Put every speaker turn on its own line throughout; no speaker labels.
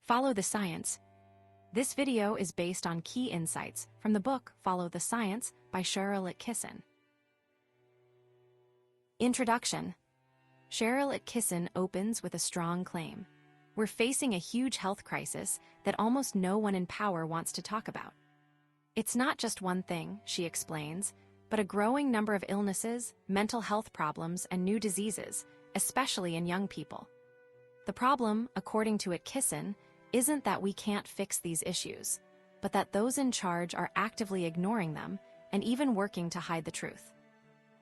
Follow the Science. This video is based on key insights from the book Follow the Science by Sharyl Attkisson. Introduction. Sharyl Attkisson opens with a strong claim. We're facing a huge health crisis that almost no one in power wants to talk about. It's not just one thing, she explains, but a growing number of illnesses, mental health problems, and new diseases, especially in young people. The problem, according to Attkisson, isn't that we can't fix these issues, but that those in charge are actively ignoring them and even working to hide the truth.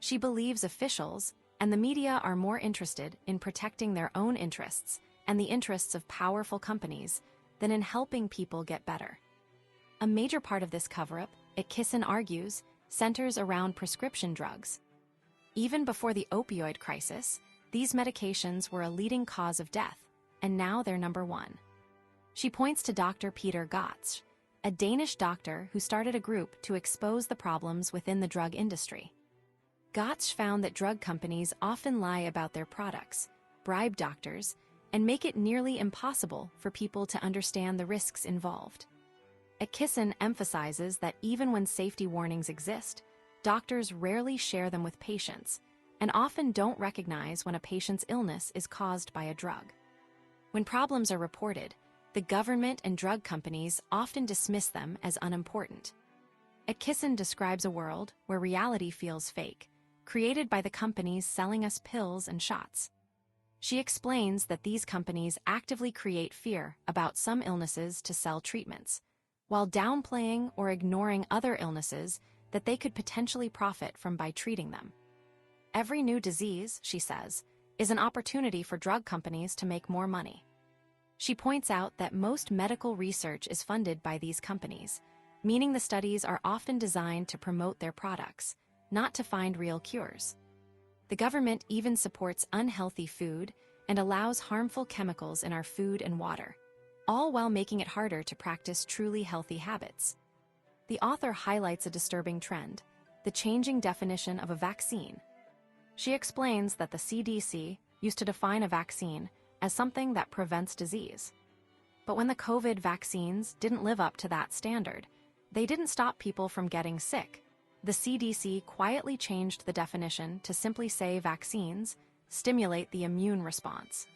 She believes officials and the media are more interested in protecting their own interests and the interests of powerful companies than in helping people get better. A major part of this cover-up, Attkisson argues, centers around prescription drugs. Even before the opioid crisis, these medications were a leading cause of death, and now they're number one. She points to Dr. Peter Gotsch, a Danish doctor who started a group to expose the problems within the drug industry. Gotsch found that drug companies often lie about their products, bribe doctors, and make it nearly impossible for people to understand the risks involved. Attkisson emphasizes that even when safety warnings exist, doctors rarely share them with patients and often don't recognize when a patient's illness is caused by a drug. When problems are reported, the government and drug companies often dismiss them as unimportant. Attkisson describes a world where reality feels fake, created by the companies selling us pills and shots. She explains that these companies actively create fear about some illnesses to sell treatments, while downplaying or ignoring other illnesses that they could potentially profit from by treating them. Every new disease, she says, is an opportunity for drug companies to make more money. She points out that most medical research is funded by these companies, meaning the studies are often designed to promote their products, not to find real cures. The government even supports unhealthy food and allows harmful chemicals in our food and water, all while making it harder to practice truly healthy habits. The author highlights a disturbing trend, the changing definition of a vaccine. She explains that the CDC used to define a vaccine as something that prevents disease. But when the COVID vaccines didn't live up to that standard, they didn't stop people from getting sick. The CDC quietly changed the definition to simply say vaccines stimulate the immune response.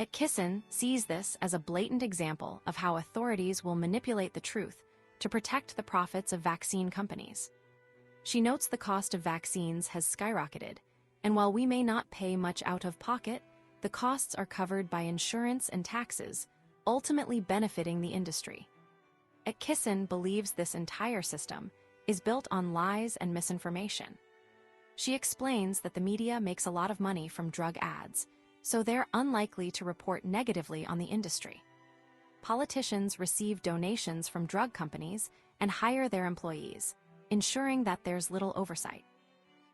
Attkisson sees this as a blatant example of how authorities will manipulate the truth to protect the profits of vaccine companies. She notes the cost of vaccines has skyrocketed, and while we may not pay much out of pocket, the costs are covered by insurance and taxes, ultimately benefiting the industry. Attkisson believes this entire system is built on lies and misinformation. She explains that the media makes a lot of money from drug ads, so they're unlikely to report negatively on the industry. Politicians receive donations from drug companies and hire their employees, ensuring that there's little oversight.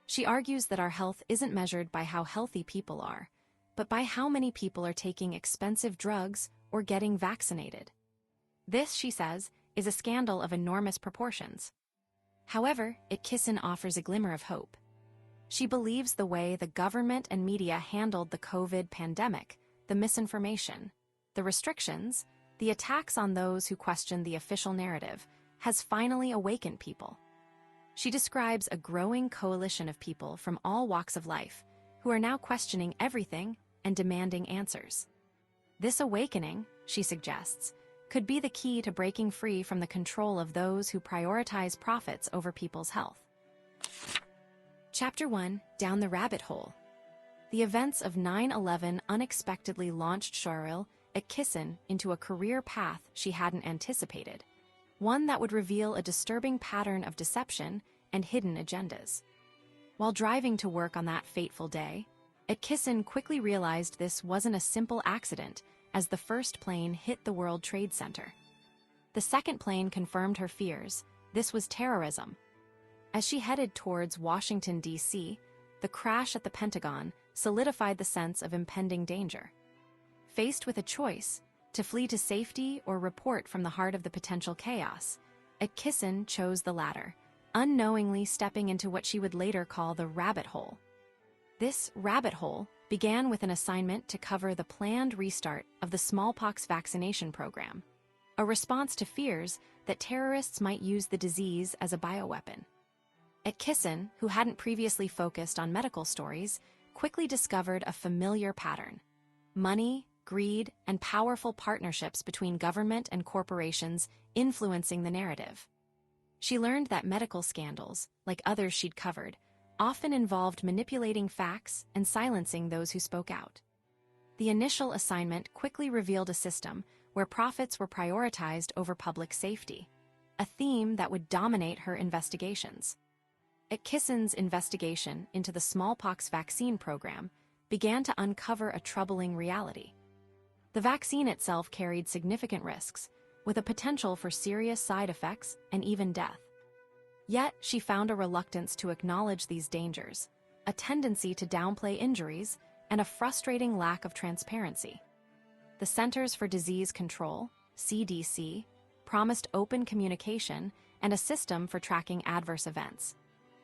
She argues that our health isn't measured by how healthy people are, but by how many people are taking expensive drugs or getting vaccinated. This, she says, is a scandal of enormous proportions. However, Attkisson offers a glimmer of hope. She believes the way the government and media handled the COVID pandemic, the misinformation, the restrictions, the attacks on those who question the official narrative, has finally awakened people. She describes a growing coalition of people from all walks of life who are now questioning everything and demanding answers. This awakening, she suggests, could be the key to breaking free from the control of those who prioritize profits over people's health. Chapter 1, Down the Rabbit Hole. The events of 9/11 unexpectedly launched Sharyl Attkisson into a career path she hadn't anticipated, one that would reveal a disturbing pattern of deception and hidden agendas. While driving to work on that fateful day, Attkisson quickly realized this wasn't a simple accident as the first plane hit the World Trade Center. The second plane confirmed her fears. This was terrorism. As she headed towards Washington, D.C., the crash at the Pentagon solidified the sense of impending danger. Faced with a choice, to flee to safety or report from the heart of the potential chaos, Attkisson chose the latter, unknowingly stepping into what she would later call the rabbit hole. This rabbit hole began with an assignment to cover the planned restart of the smallpox vaccination program, a response to fears that terrorists might use the disease as a bioweapon. Attkisson, who hadn't previously focused on medical stories, quickly discovered a familiar pattern: money, greed, and powerful partnerships between government and corporations influencing the narrative. She learned that medical scandals, like others she'd covered, often involved manipulating facts and silencing those who spoke out. The initial assignment quickly revealed a system where profits were prioritized over public safety, a theme that would dominate her investigations. Attkisson's investigation into the smallpox vaccine program began to uncover a troubling reality. The vaccine itself carried significant risks, with a potential for serious side effects and even death. Yet, she found a reluctance to acknowledge these dangers, a tendency to downplay injuries, and a frustrating lack of transparency. The Centers for Disease Control, CDC, promised open communication and a system for tracking adverse events.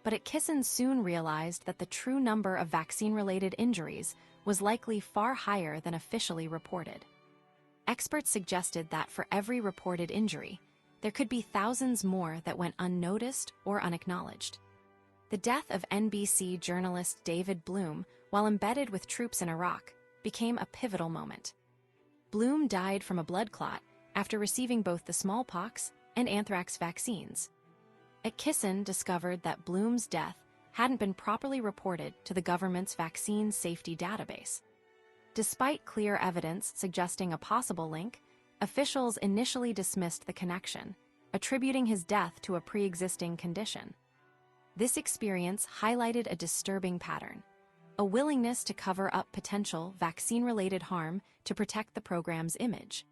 But Attkisson soon realized that the true number of vaccine-related injuries was likely far higher than officially reported. Experts suggested that for every reported injury, there could be thousands more that went unnoticed or unacknowledged. The death of NBC journalist David Bloom, while embedded with troops in Iraq, became a pivotal moment. Bloom died from a blood clot after receiving both the smallpox and anthrax vaccines. Attkisson discovered that Bloom's death hadn't been properly reported to the government's vaccine safety database. Despite clear evidence suggesting a possible link, officials initially dismissed the connection, attributing his death to a pre-existing condition. This experience highlighted a disturbing pattern: a willingness to cover up potential vaccine-related harm to protect the program's image.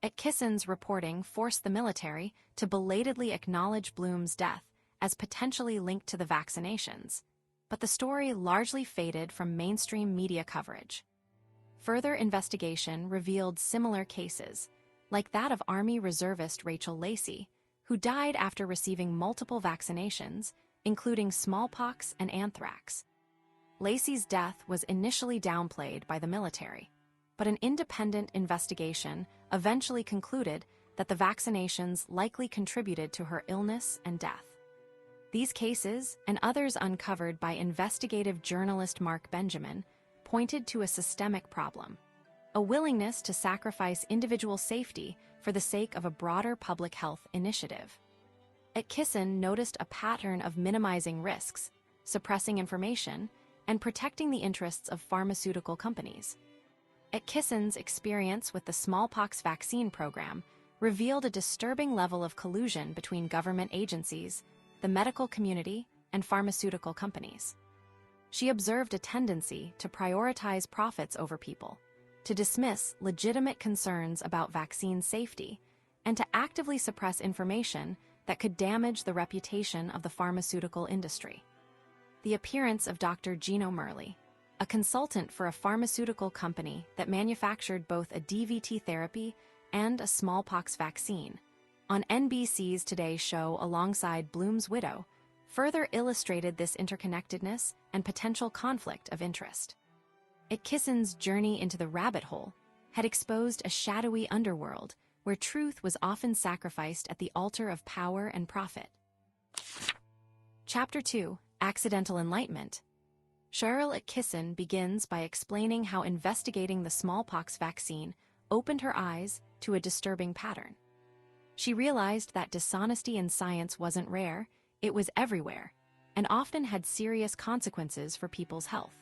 Attkisson's reporting forced the military to belatedly acknowledge Bloom's death as potentially linked to the vaccinations, but the story largely faded from mainstream media coverage. Further investigation revealed similar cases, like that of Army reservist Rachel Lacey, who died after receiving multiple vaccinations, including smallpox and anthrax. Lacey's death was initially downplayed by the military, but an independent investigation eventually concluded that the vaccinations likely contributed to her illness and death. These cases, and others uncovered by investigative journalist Mark Benjamin, pointed to a systemic problem: a willingness to sacrifice individual safety for the sake of a broader public health initiative. Attkisson noticed a pattern of minimizing risks, suppressing information, and protecting the interests of pharmaceutical companies. Attkisson's experience with the smallpox vaccine program revealed a disturbing level of collusion between government agencies, the medical community, and pharmaceutical companies. She observed a tendency to prioritize profits over people, to dismiss legitimate concerns about vaccine safety, and to actively suppress information that could damage the reputation of the pharmaceutical industry. The appearance of Dr. Gino Murley, a consultant for a pharmaceutical company that manufactured both a DVT therapy and a smallpox vaccine, on NBC's Today show alongside Bloom's widow, further illustrated this interconnectedness and potential conflict of interest. Attkisson's journey into the rabbit hole had exposed a shadowy underworld where truth was often sacrificed at the altar of power and profit. Chapter 2: Accidental Enlightenment. Sharyl Attkisson begins by explaining how investigating the smallpox vaccine opened her eyes to a disturbing pattern. She realized that dishonesty in science wasn't rare, it was everywhere, and often had serious consequences for people's health.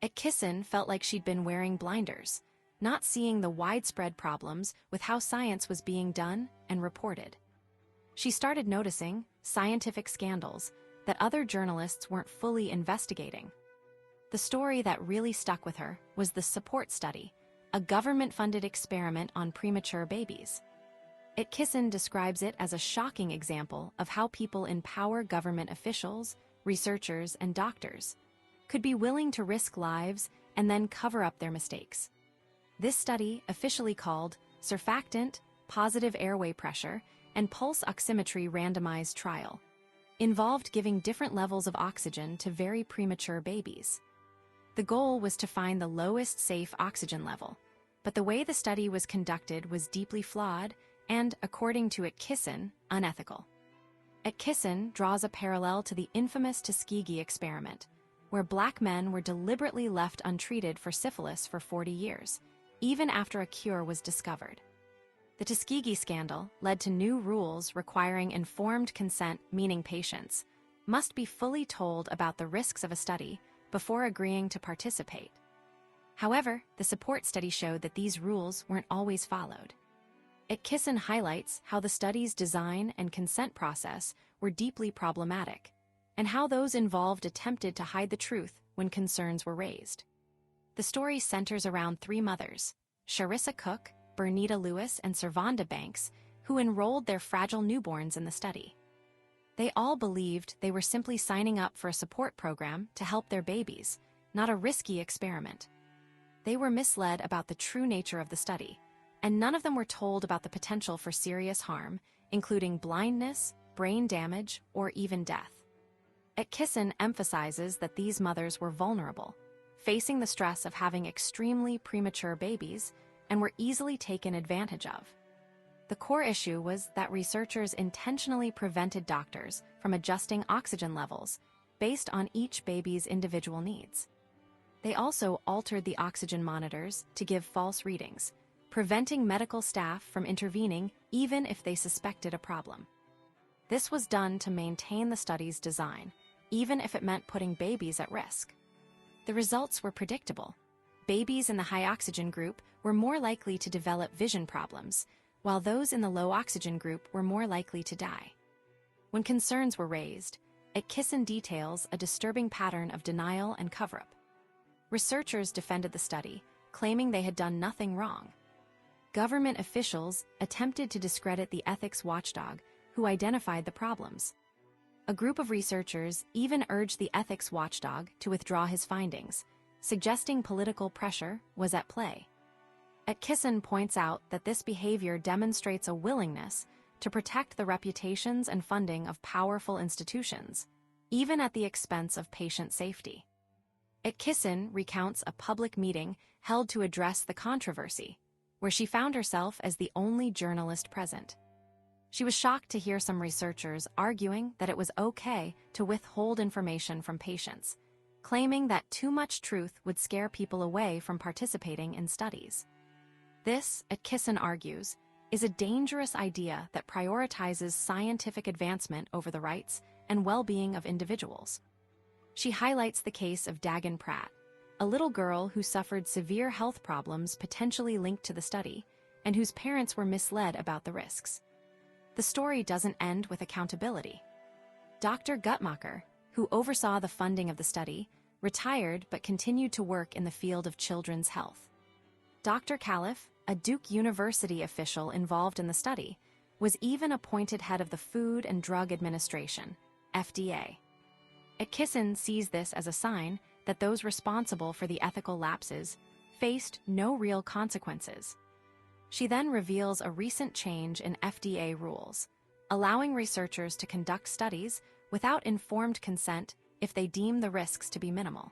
Attkisson felt like she'd been wearing blinders, not seeing the widespread problems with how science was being done and reported. She started noticing scientific scandals that other journalists weren't fully investigating. The story that really stuck with her was the Support Study, a government-funded experiment on premature babies. Attkisson describes it as a shocking example of how people in power, government officials, researchers, and doctors could be willing to risk lives and then cover up their mistakes. This study, officially called Surfactant, Positive Airway Pressure, and Pulse Oximetry Randomized Trial, involved giving different levels of oxygen to very premature babies. The goal was to find the lowest safe oxygen level, but the way the study was conducted was deeply flawed and, according to Attkisson, unethical. Attkisson draws a parallel to the infamous Tuskegee experiment, where black men were deliberately left untreated for syphilis for 40 years, even after a cure was discovered. The Tuskegee scandal led to new rules requiring informed consent, meaning patients must be fully told about the risks of a study before agreeing to participate. However, the support study showed that these rules weren't always followed. Attkisson highlights how the study's design and consent process were deeply problematic, and how those involved attempted to hide the truth when concerns were raised. The story centers around three mothers, Charissa Cook, Bernita Lewis, and Servanda Banks, who enrolled their fragile newborns in the study. They all believed they were simply signing up for a support program to help their babies, not a risky experiment. They were misled about the true nature of the study, and none of them were told about the potential for serious harm, including blindness, brain damage, or even death. Attkisson emphasizes that these mothers were vulnerable, facing the stress of having extremely premature babies, and were easily taken advantage of. The core issue was that researchers intentionally prevented doctors from adjusting oxygen levels based on each baby's individual needs. They also altered the oxygen monitors to give false readings, preventing medical staff from intervening even if they suspected a problem. This was done to maintain the study's design, even if it meant putting babies at risk. The results were predictable. Babies in the high oxygen group were more likely to develop vision problems, while those in the low oxygen group were more likely to die. When concerns were raised, Attkisson details a disturbing pattern of denial and cover-up. Researchers defended the study, claiming they had done nothing wrong. Government officials attempted to discredit the ethics watchdog who identified the problems. A group of researchers even urged the ethics watchdog to withdraw his findings, suggesting political pressure was at play. Attkisson points out that this behavior demonstrates a willingness to protect the reputations and funding of powerful institutions, even at the expense of patient safety. Attkisson recounts a public meeting held to address the controversy, where she found herself as the only journalist present. She was shocked to hear some researchers arguing that it was okay to withhold information from patients, claiming that too much truth would scare people away from participating in studies. This, Attkisson argues, is a dangerous idea that prioritizes scientific advancement over the rights and well-being of individuals. She highlights the case of Dagan Pratt, a little girl who suffered severe health problems potentially linked to the study, and whose parents were misled about the risks. The story doesn't end with accountability. Dr. Guttmacher, who oversaw the funding of the study, retired but continued to work in the field of children's health. Dr. Califf, a Duke University official involved in the study, was even appointed head of the Food and Drug Administration, FDA. Attkisson sees this as a sign that those responsible for the ethical lapses faced no real consequences. She then reveals a recent change in FDA rules, allowing researchers to conduct studies without informed consent if they deem the risks to be minimal.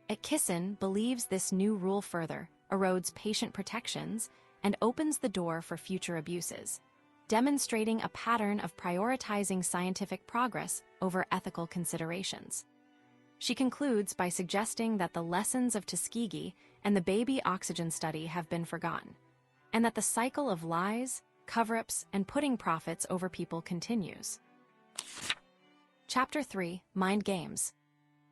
Attkisson believes this new rule further erodes patient protections and opens the door for future abuses, demonstrating a pattern of prioritizing scientific progress over ethical considerations. She concludes by suggesting that the lessons of Tuskegee and the baby oxygen study have been forgotten, and that the cycle of lies, cover-ups, and putting profits over people continues. Chapter 3, Mind Games.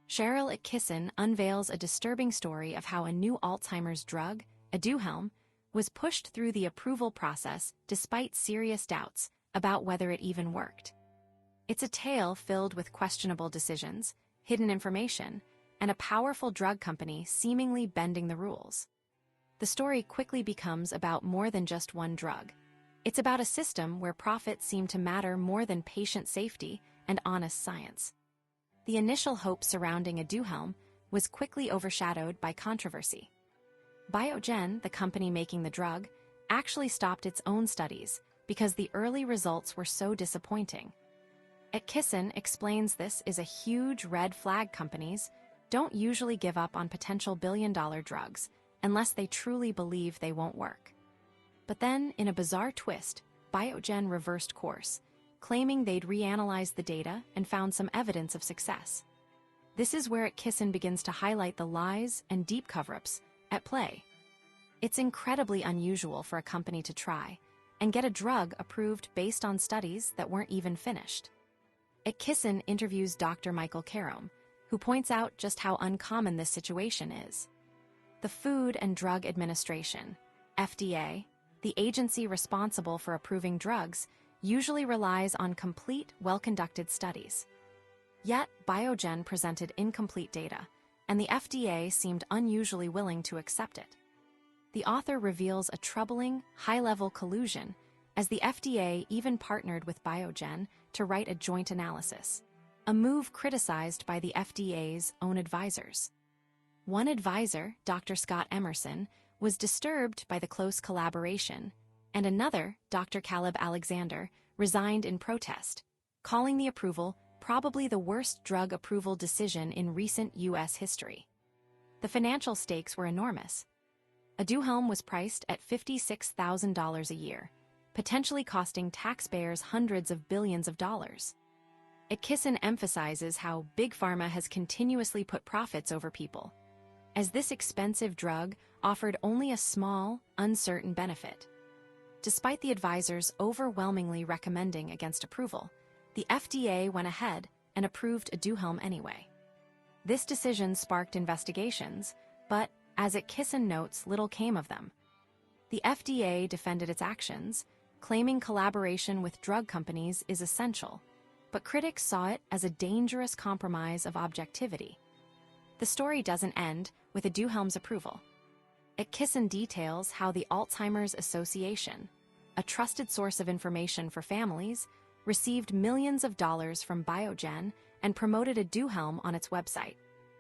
Sharyl Attkisson unveils a disturbing story of how a new Alzheimer's drug, Aduhelm, was pushed through the approval process despite serious doubts about whether it even worked. It's a tale filled with questionable decisions, hidden information, and a powerful drug company seemingly bending the rules. The story quickly becomes about more than just one drug. It's about a system where profits seem to matter more than patient safety and honest science. The initial hope surrounding Aduhelm was quickly overshadowed by controversy. Biogen, the company making the drug, actually stopped its own studies because the early results were so disappointing. Attkisson explains this is a huge red flag. Companies don't usually give up on potential billion-dollar drugs unless they truly believe they won't work. But then, in a bizarre twist, Biogen reversed course, claiming they'd reanalyzed the data and found some evidence of success. This is where Attkisson begins to highlight the lies and deep cover-ups at play. It's incredibly unusual for a company to try and get a drug approved based on studies that weren't even finished. Attkisson interviews Dr. Michael Carome, who points out just how uncommon this situation is. The Food and Drug Administration, FDA, the agency responsible for approving drugs, usually relies on complete, well-conducted studies. Yet, Biogen presented incomplete data, and the FDA seemed unusually willing to accept it. The author reveals a troubling, high-level collusion, as the FDA even partnered with Biogen to write a joint analysis, a move criticized by the FDA's own advisors. One advisor, Dr. Scott Emerson, was disturbed by the close collaboration, and another, Dr. Caleb Alexander, resigned in protest, calling the approval probably the worst drug approval decision in recent U.S. history. The financial stakes were enormous. Aduhelm was priced at $56,000 a year, potentially costing taxpayers hundreds of billions of dollars. Attkisson emphasizes how Big Pharma has continuously put profits over people, as this expensive drug offered only a small, uncertain benefit. Despite the advisors overwhelmingly recommending against approval, the FDA went ahead and approved Aduhelm anyway. This decision sparked investigations, but, as Attkisson notes, little came of them. The FDA defended its actions, claiming collaboration with drug companies is essential, but critics saw it as a dangerous compromise of objectivity. The story doesn't end with Aduhelm's approval. Attkisson details how the Alzheimer's Association, a trusted source of information for families, received millions of dollars from Biogen and promoted Aduhelm on its website,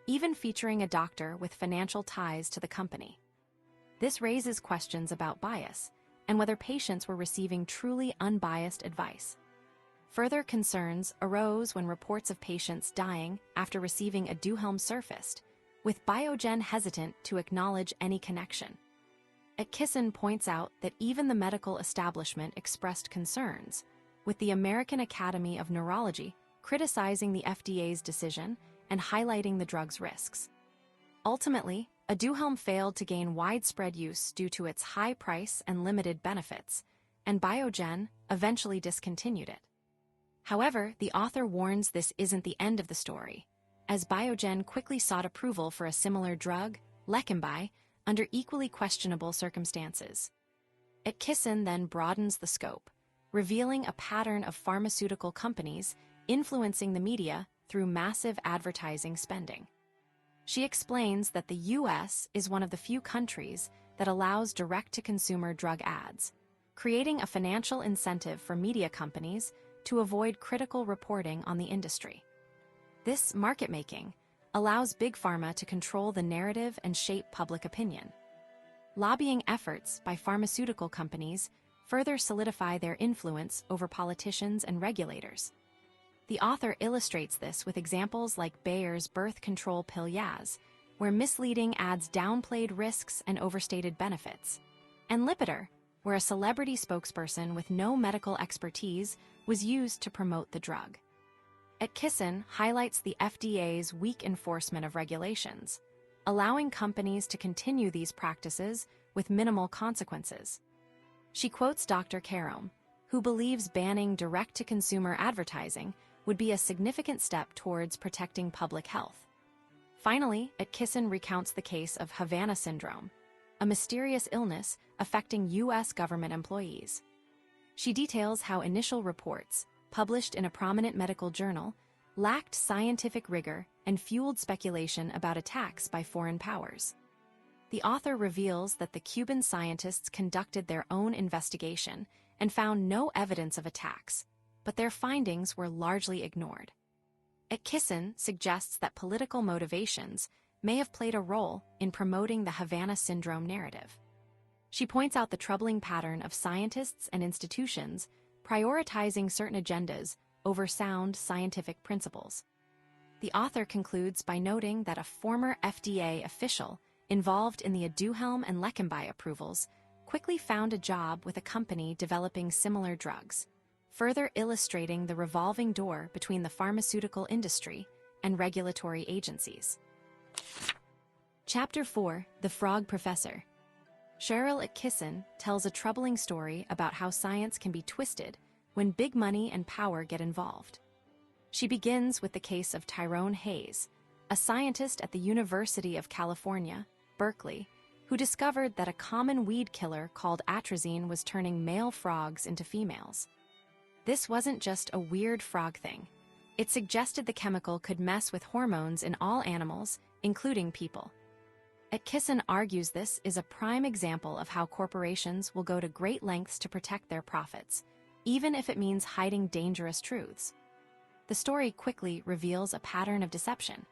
even featuring a doctor with financial ties to the company. This raises questions about bias and whether patients were receiving truly unbiased advice. Further concerns arose when reports of patients dying after receiving Aduhelm surfaced, with Biogen hesitant to acknowledge any connection. Attkisson points out that even the medical establishment expressed concerns, with the American Academy of Neurology criticizing the FDA's decision and highlighting the drug's risks. Ultimately, Aduhelm failed to gain widespread use due to its high price and limited benefits, and Biogen eventually discontinued it. However, the author warns this isn't the end of the story, as Biogen quickly sought approval for a similar drug, Leqembi, under equally questionable circumstances. Attkisson then broadens the scope, revealing a pattern of pharmaceutical companies influencing the media through massive advertising spending. She explains that the U.S. is one of the few countries that allows direct-to-consumer drug ads, creating a financial incentive for media companies to avoid critical reporting on the industry. This market-making allows Big Pharma to control the narrative and shape public opinion. Lobbying efforts by pharmaceutical companies further solidify their influence over politicians and regulators. The author illustrates this with examples like Bayer's birth control pill Yaz, where misleading ads downplayed risks and overstated benefits, and Lipitor, where a celebrity spokesperson with no medical expertise was used to promote the drug. Attkisson highlights the FDA's weak enforcement of regulations, allowing companies to continue these practices with minimal consequences. She quotes Dr. Carome, who believes banning direct-to-consumer advertising would be a significant step towards protecting public health. Finally, Attkisson recounts the case of Havana syndrome, a mysterious illness affecting U.S. government employees. She details how initial reports, published in a prominent medical journal, lacked scientific rigor and fueled speculation about attacks by foreign powers. The author reveals that the Cuban scientists conducted their own investigation and found no evidence of attacks, but their findings were largely ignored. Attkisson suggests that political motivations may have played a role in promoting the Havana syndrome narrative. She points out the troubling pattern of scientists and institutions prioritizing certain agendas over sound scientific principles. The author concludes by noting that a former FDA official involved in the Aduhelm and Leqembi approvals quickly found a job with a company developing similar drugs, further illustrating the revolving door between the pharmaceutical industry and regulatory agencies. Chapter 4: The Frog Professor. Sharyl Attkisson tells a troubling story about how science can be twisted when big money and power get involved. She begins with the case of Tyrone Hayes, a scientist at the University of California, Berkeley, who discovered that a common weed killer called atrazine was turning male frogs into females. This wasn't just a weird frog thing. It suggested the chemical could mess with hormones in all animals, including people. Attkisson argues this is a prime example of how corporations will go to great lengths to protect their profits, even if it means hiding dangerous truths. The story quickly reveals a pattern of deception.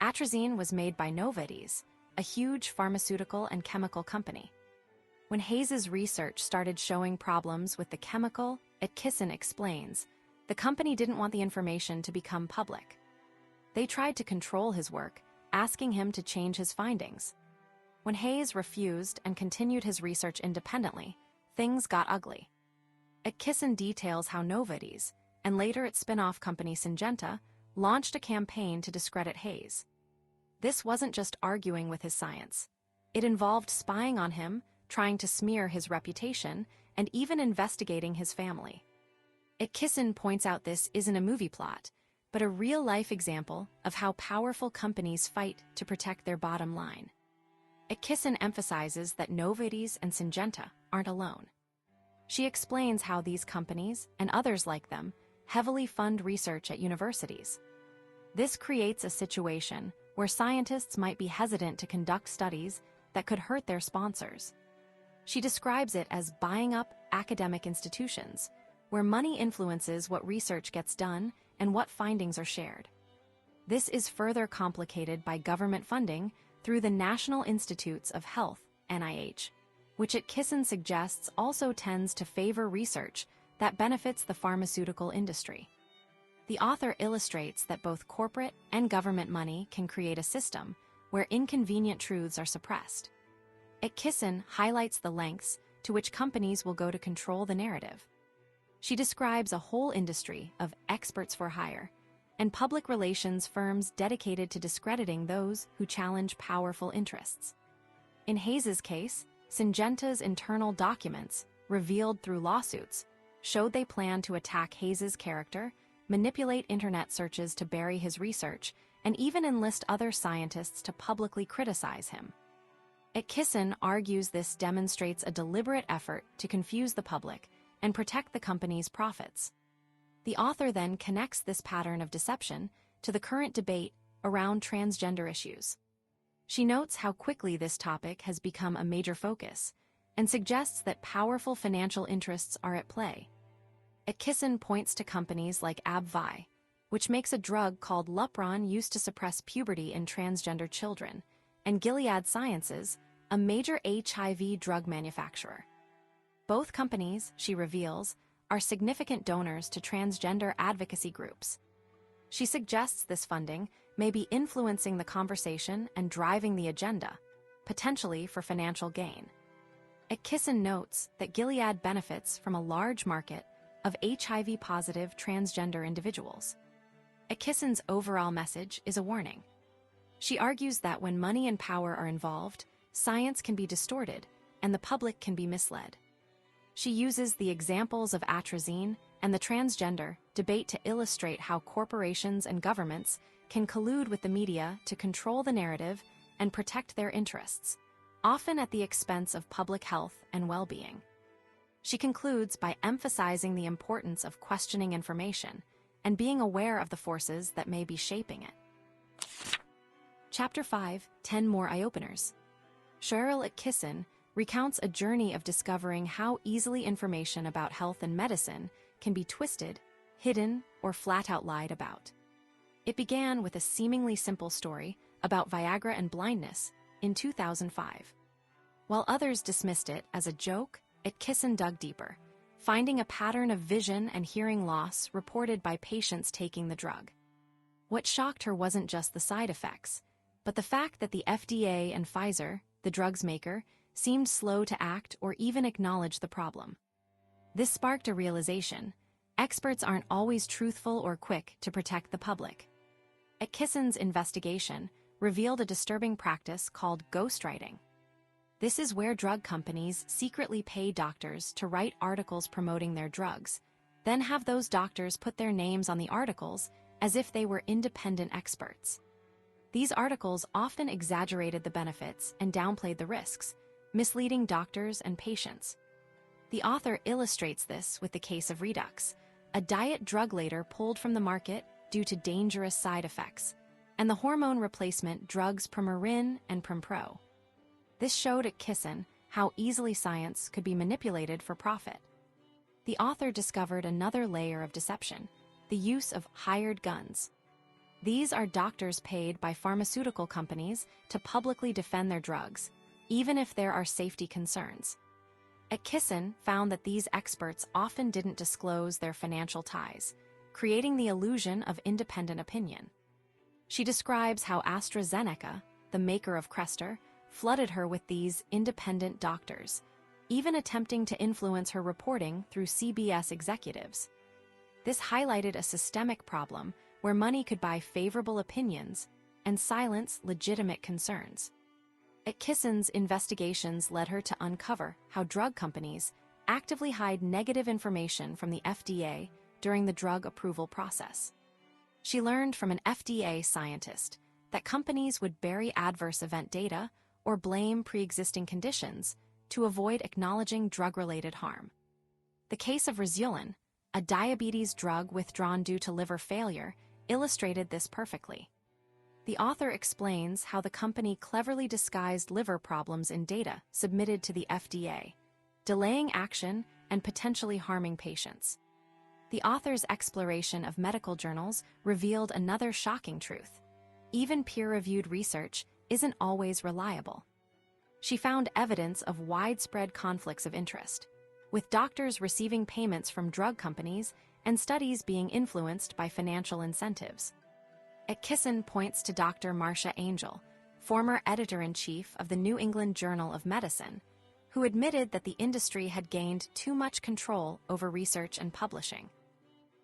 Atrazine was made by Novartis, a huge pharmaceutical and chemical company. When Hayes's research started showing problems with the chemical, Attkisson explains, the company didn't want the information to become public. They tried to control his work, asking him to change his findings. When Hayes refused and continued his research independently, things got ugly. Attkisson details how Novartis, and later its spin-off company Syngenta, launched a campaign to discredit Hayes. This wasn't just arguing with his science. It involved spying on him, trying to smear his reputation, and even investigating his family. Attkisson points out this isn't a movie plot, but a real-life example of how powerful companies fight to protect their bottom line. Attkisson emphasizes that Novartis and Syngenta aren't alone. She explains how these companies, and others like them, heavily fund research at universities. This creates a situation where scientists might be hesitant to conduct studies that could hurt their sponsors. She describes it as buying up academic institutions, where money influences what research gets done and what findings are shared. This is further complicated by government funding through the National Institutes of Health, NIH, which Attkisson suggests also tends to favor research that benefits the pharmaceutical industry. The author illustrates that both corporate and government money can create a system where inconvenient truths are suppressed. Attkisson highlights the lengths to which companies will go to control the narrative. She describes a whole industry of experts for hire and public relations firms dedicated to discrediting those who challenge powerful interests. In Hayes's case, Syngenta's internal documents, revealed through lawsuits, showed they planned to attack Hayes's character, manipulate internet searches to bury his research, and even enlist other scientists to publicly criticize him. Attkisson argues this demonstrates a deliberate effort to confuse the public and protect the company's profits. The author then connects this pattern of deception to the current debate around transgender issues. She notes how quickly this topic has become a major focus and suggests that powerful financial interests are at play. Attkisson points to companies like AbbVie, which makes a drug called Lupron used to suppress puberty in transgender children, and Gilead Sciences, a major HIV drug manufacturer. Both companies, she reveals, are significant donors to transgender advocacy groups. She suggests this funding may be influencing the conversation and driving the agenda, potentially for financial gain. Attkisson notes that Gilead benefits from a large market of HIV-positive transgender individuals. Attkisson's overall message is a warning. She argues that when money and power are involved, science can be distorted and the public can be misled. She uses the examples of atrazine and the transgender debate to illustrate how corporations and governments can collude with the media to control the narrative and protect their interests, often at the expense of public health and well-being. She concludes by emphasizing the importance of questioning information and being aware of the forces that may be shaping it. Chapter 5: 10 More Eye-Openers. Sharyl Attkisson recounts a journey of discovering how easily information about health and medicine can be twisted, hidden, or flat-out lied about. It began with a seemingly simple story about Viagra and blindness in 2005. While others dismissed it as a joke, Attkisson dug deeper, finding a pattern of vision and hearing loss reported by patients taking the drug. What shocked her wasn't just the side effects, but the fact that the FDA and Pfizer, the drug's maker, seemed slow to act or even acknowledge the problem. This sparked a realization: experts aren't always truthful or quick to protect the public. Attkisson's investigation revealed a disturbing practice called ghostwriting. This is where drug companies secretly pay doctors to write articles promoting their drugs, then have those doctors put their names on the articles as if they were independent experts. These articles often exaggerated the benefits and downplayed the risks, misleading doctors and patients. The author illustrates this with the case of Redux, a diet drug later pulled from the market due to dangerous side effects, and the hormone replacement drugs Premarin and Prempro. This showed Attkisson how easily science could be manipulated for profit. The author discovered another layer of deception: the use of hired guns. These are doctors paid by pharmaceutical companies to publicly defend their drugs, even if there are safety concerns. Attkisson found that these experts often didn't disclose their financial ties, creating the illusion of independent opinion. She describes how AstraZeneca, the maker of Crestor, flooded her with these independent doctors, even attempting to influence her reporting through CBS executives. This highlighted a systemic problem where money could buy favorable opinions and silence legitimate concerns. Attkisson's investigations led her to uncover how drug companies actively hide negative information from the FDA during the drug approval process. She learned from an FDA scientist that companies would bury adverse event data or blame pre-existing conditions to avoid acknowledging drug-related harm. The case of Resulin, a diabetes drug withdrawn due to liver failure, illustrated this perfectly. The author explains how the company cleverly disguised liver problems in data submitted to the FDA, delaying action and potentially harming patients. The author's exploration of medical journals revealed another shocking truth: even peer-reviewed research isn't always reliable. She found evidence of widespread conflicts of interest, with doctors receiving payments from drug companies and studies being influenced by financial incentives. Attkisson points to Dr. Marcia Angel, former editor-in-chief of the New England Journal of Medicine, who admitted that the industry had gained too much control over research and publishing.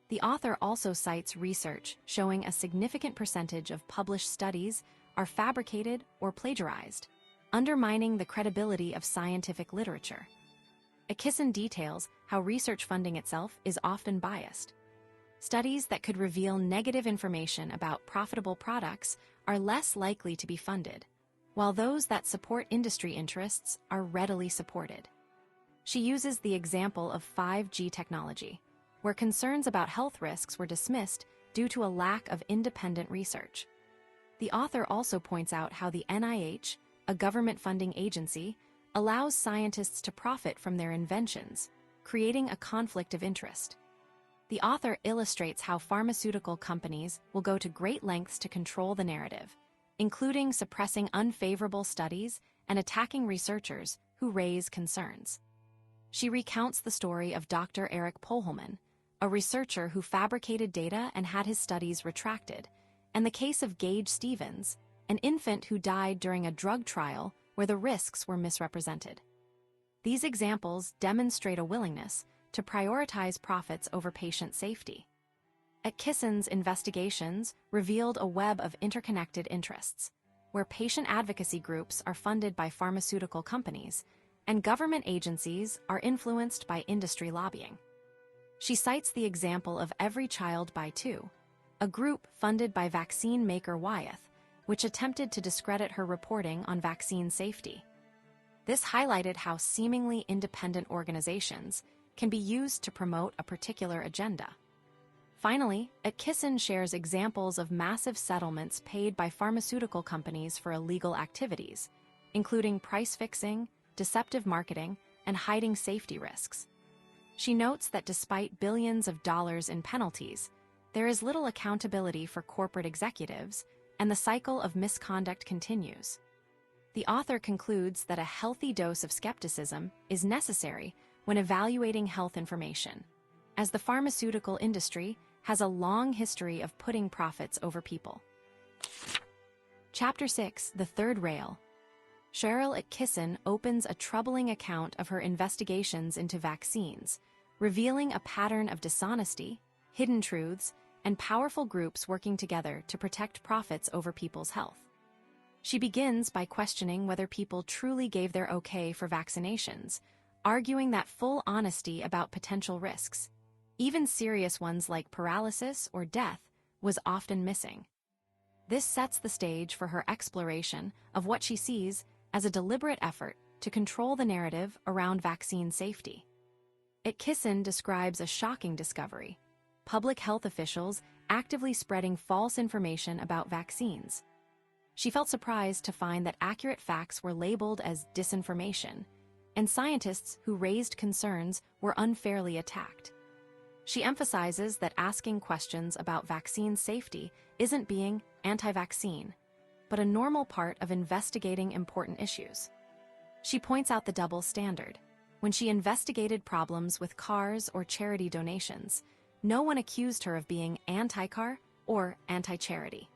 The author also cites research showing a significant percentage of published studies are fabricated or plagiarized, undermining the credibility of scientific literature. Attkisson details how research funding itself is often biased. Studies that could reveal negative information about profitable products are less likely to be funded, while those that support industry interests are readily supported. She uses the example of 5G technology, where concerns about health risks were dismissed due to a lack of independent research. The author also points out how the NIH, a government funding agency, allows scientists to profit from their inventions, creating a conflict of interest. The author illustrates how pharmaceutical companies will go to great lengths to control the narrative, including suppressing unfavorable studies and attacking researchers who raise concerns. She recounts the story of Dr. Eric Pohlman, a researcher who fabricated data and had his studies retracted, and the case of Gage Stevens, an infant who died during a drug trial where the risks were misrepresented. These examples demonstrate a willingness to prioritize profits over patient safety. Attkisson's investigations revealed a web of interconnected interests, where patient advocacy groups are funded by pharmaceutical companies and government agencies are influenced by industry lobbying. She cites the example of Every Child by Two, a group funded by vaccine maker Wyeth, which attempted to discredit her reporting on vaccine safety. This highlighted how seemingly independent organizations can be used to promote a particular agenda. Finally, Attkisson shares examples of massive settlements paid by pharmaceutical companies for illegal activities, including price fixing, deceptive marketing, and hiding safety risks. She notes that despite billions of dollars in penalties, there is little accountability for corporate executives, and the cycle of misconduct continues. The author concludes that a healthy dose of skepticism is necessary when evaluating health information, as the pharmaceutical industry has a long history of putting profits over people. Chapter 6, The Third Rail. Sharyl Attkisson opens a troubling account of her investigations into vaccines, revealing a pattern of dishonesty, hidden truths, and powerful groups working together to protect profits over people's health. She begins by questioning whether people truly gave their okay for vaccinations, arguing that full honesty about potential risks, even serious ones like paralysis or death, was often missing. This sets the stage for her exploration of what she sees as a deliberate effort to control the narrative around vaccine safety. Attkisson describes a shocking discovery: public health officials actively spreading false information about vaccines. She felt surprised to find that accurate facts were labeled as disinformation, and scientists who raised concerns were unfairly attacked. She emphasizes that asking questions about vaccine safety isn't being anti-vaccine, but a normal part of investigating important issues. She points out the double standard. When she investigated problems with cars or charity donations, no one accused her of being anti-car or anti-charity.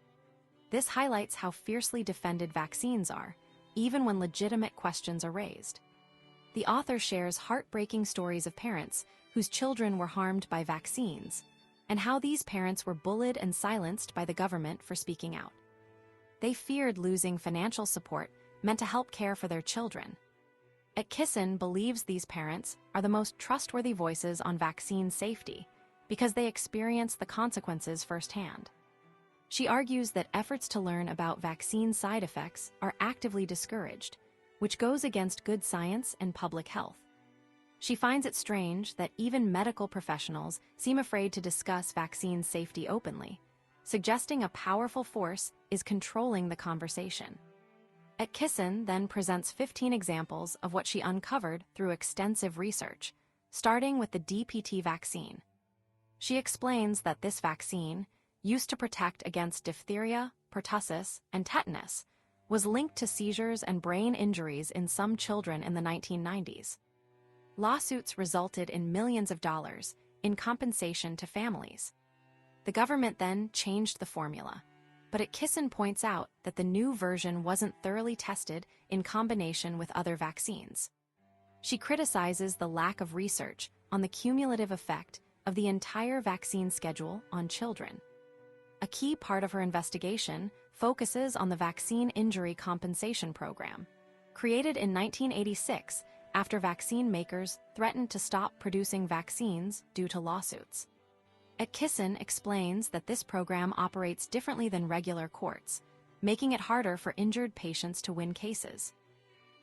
This highlights how fiercely defended vaccines are, even when legitimate questions are raised. The author shares heartbreaking stories of parents whose children were harmed by vaccines, and how these parents were bullied and silenced by the government for speaking out. They feared losing financial support meant to help care for their children. Attkisson believes these parents are the most trustworthy voices on vaccine safety because they experience the consequences firsthand. She argues that efforts to learn about vaccine side effects are actively discouraged, which goes against good science and public health. She finds it strange that even medical professionals seem afraid to discuss vaccine safety openly, suggesting a powerful force is controlling the conversation. Attkisson then presents 15 examples of what she uncovered through extensive research, starting with the DPT vaccine. She explains that this vaccine, used to protect against diphtheria, pertussis, and tetanus, was linked to seizures and brain injuries in some children in the 1990s. Lawsuits resulted in millions of dollars in compensation to families. The government then changed the formula, but Attkisson points out that the new version wasn't thoroughly tested in combination with other vaccines. She criticizes the lack of research on the cumulative effect of the entire vaccine schedule on children. A key part of her investigation focuses on the Vaccine Injury Compensation Program, created in 1986 after vaccine makers threatened to stop producing vaccines due to lawsuits. Attkisson explains that this program operates differently than regular courts, making it harder for injured patients to win cases.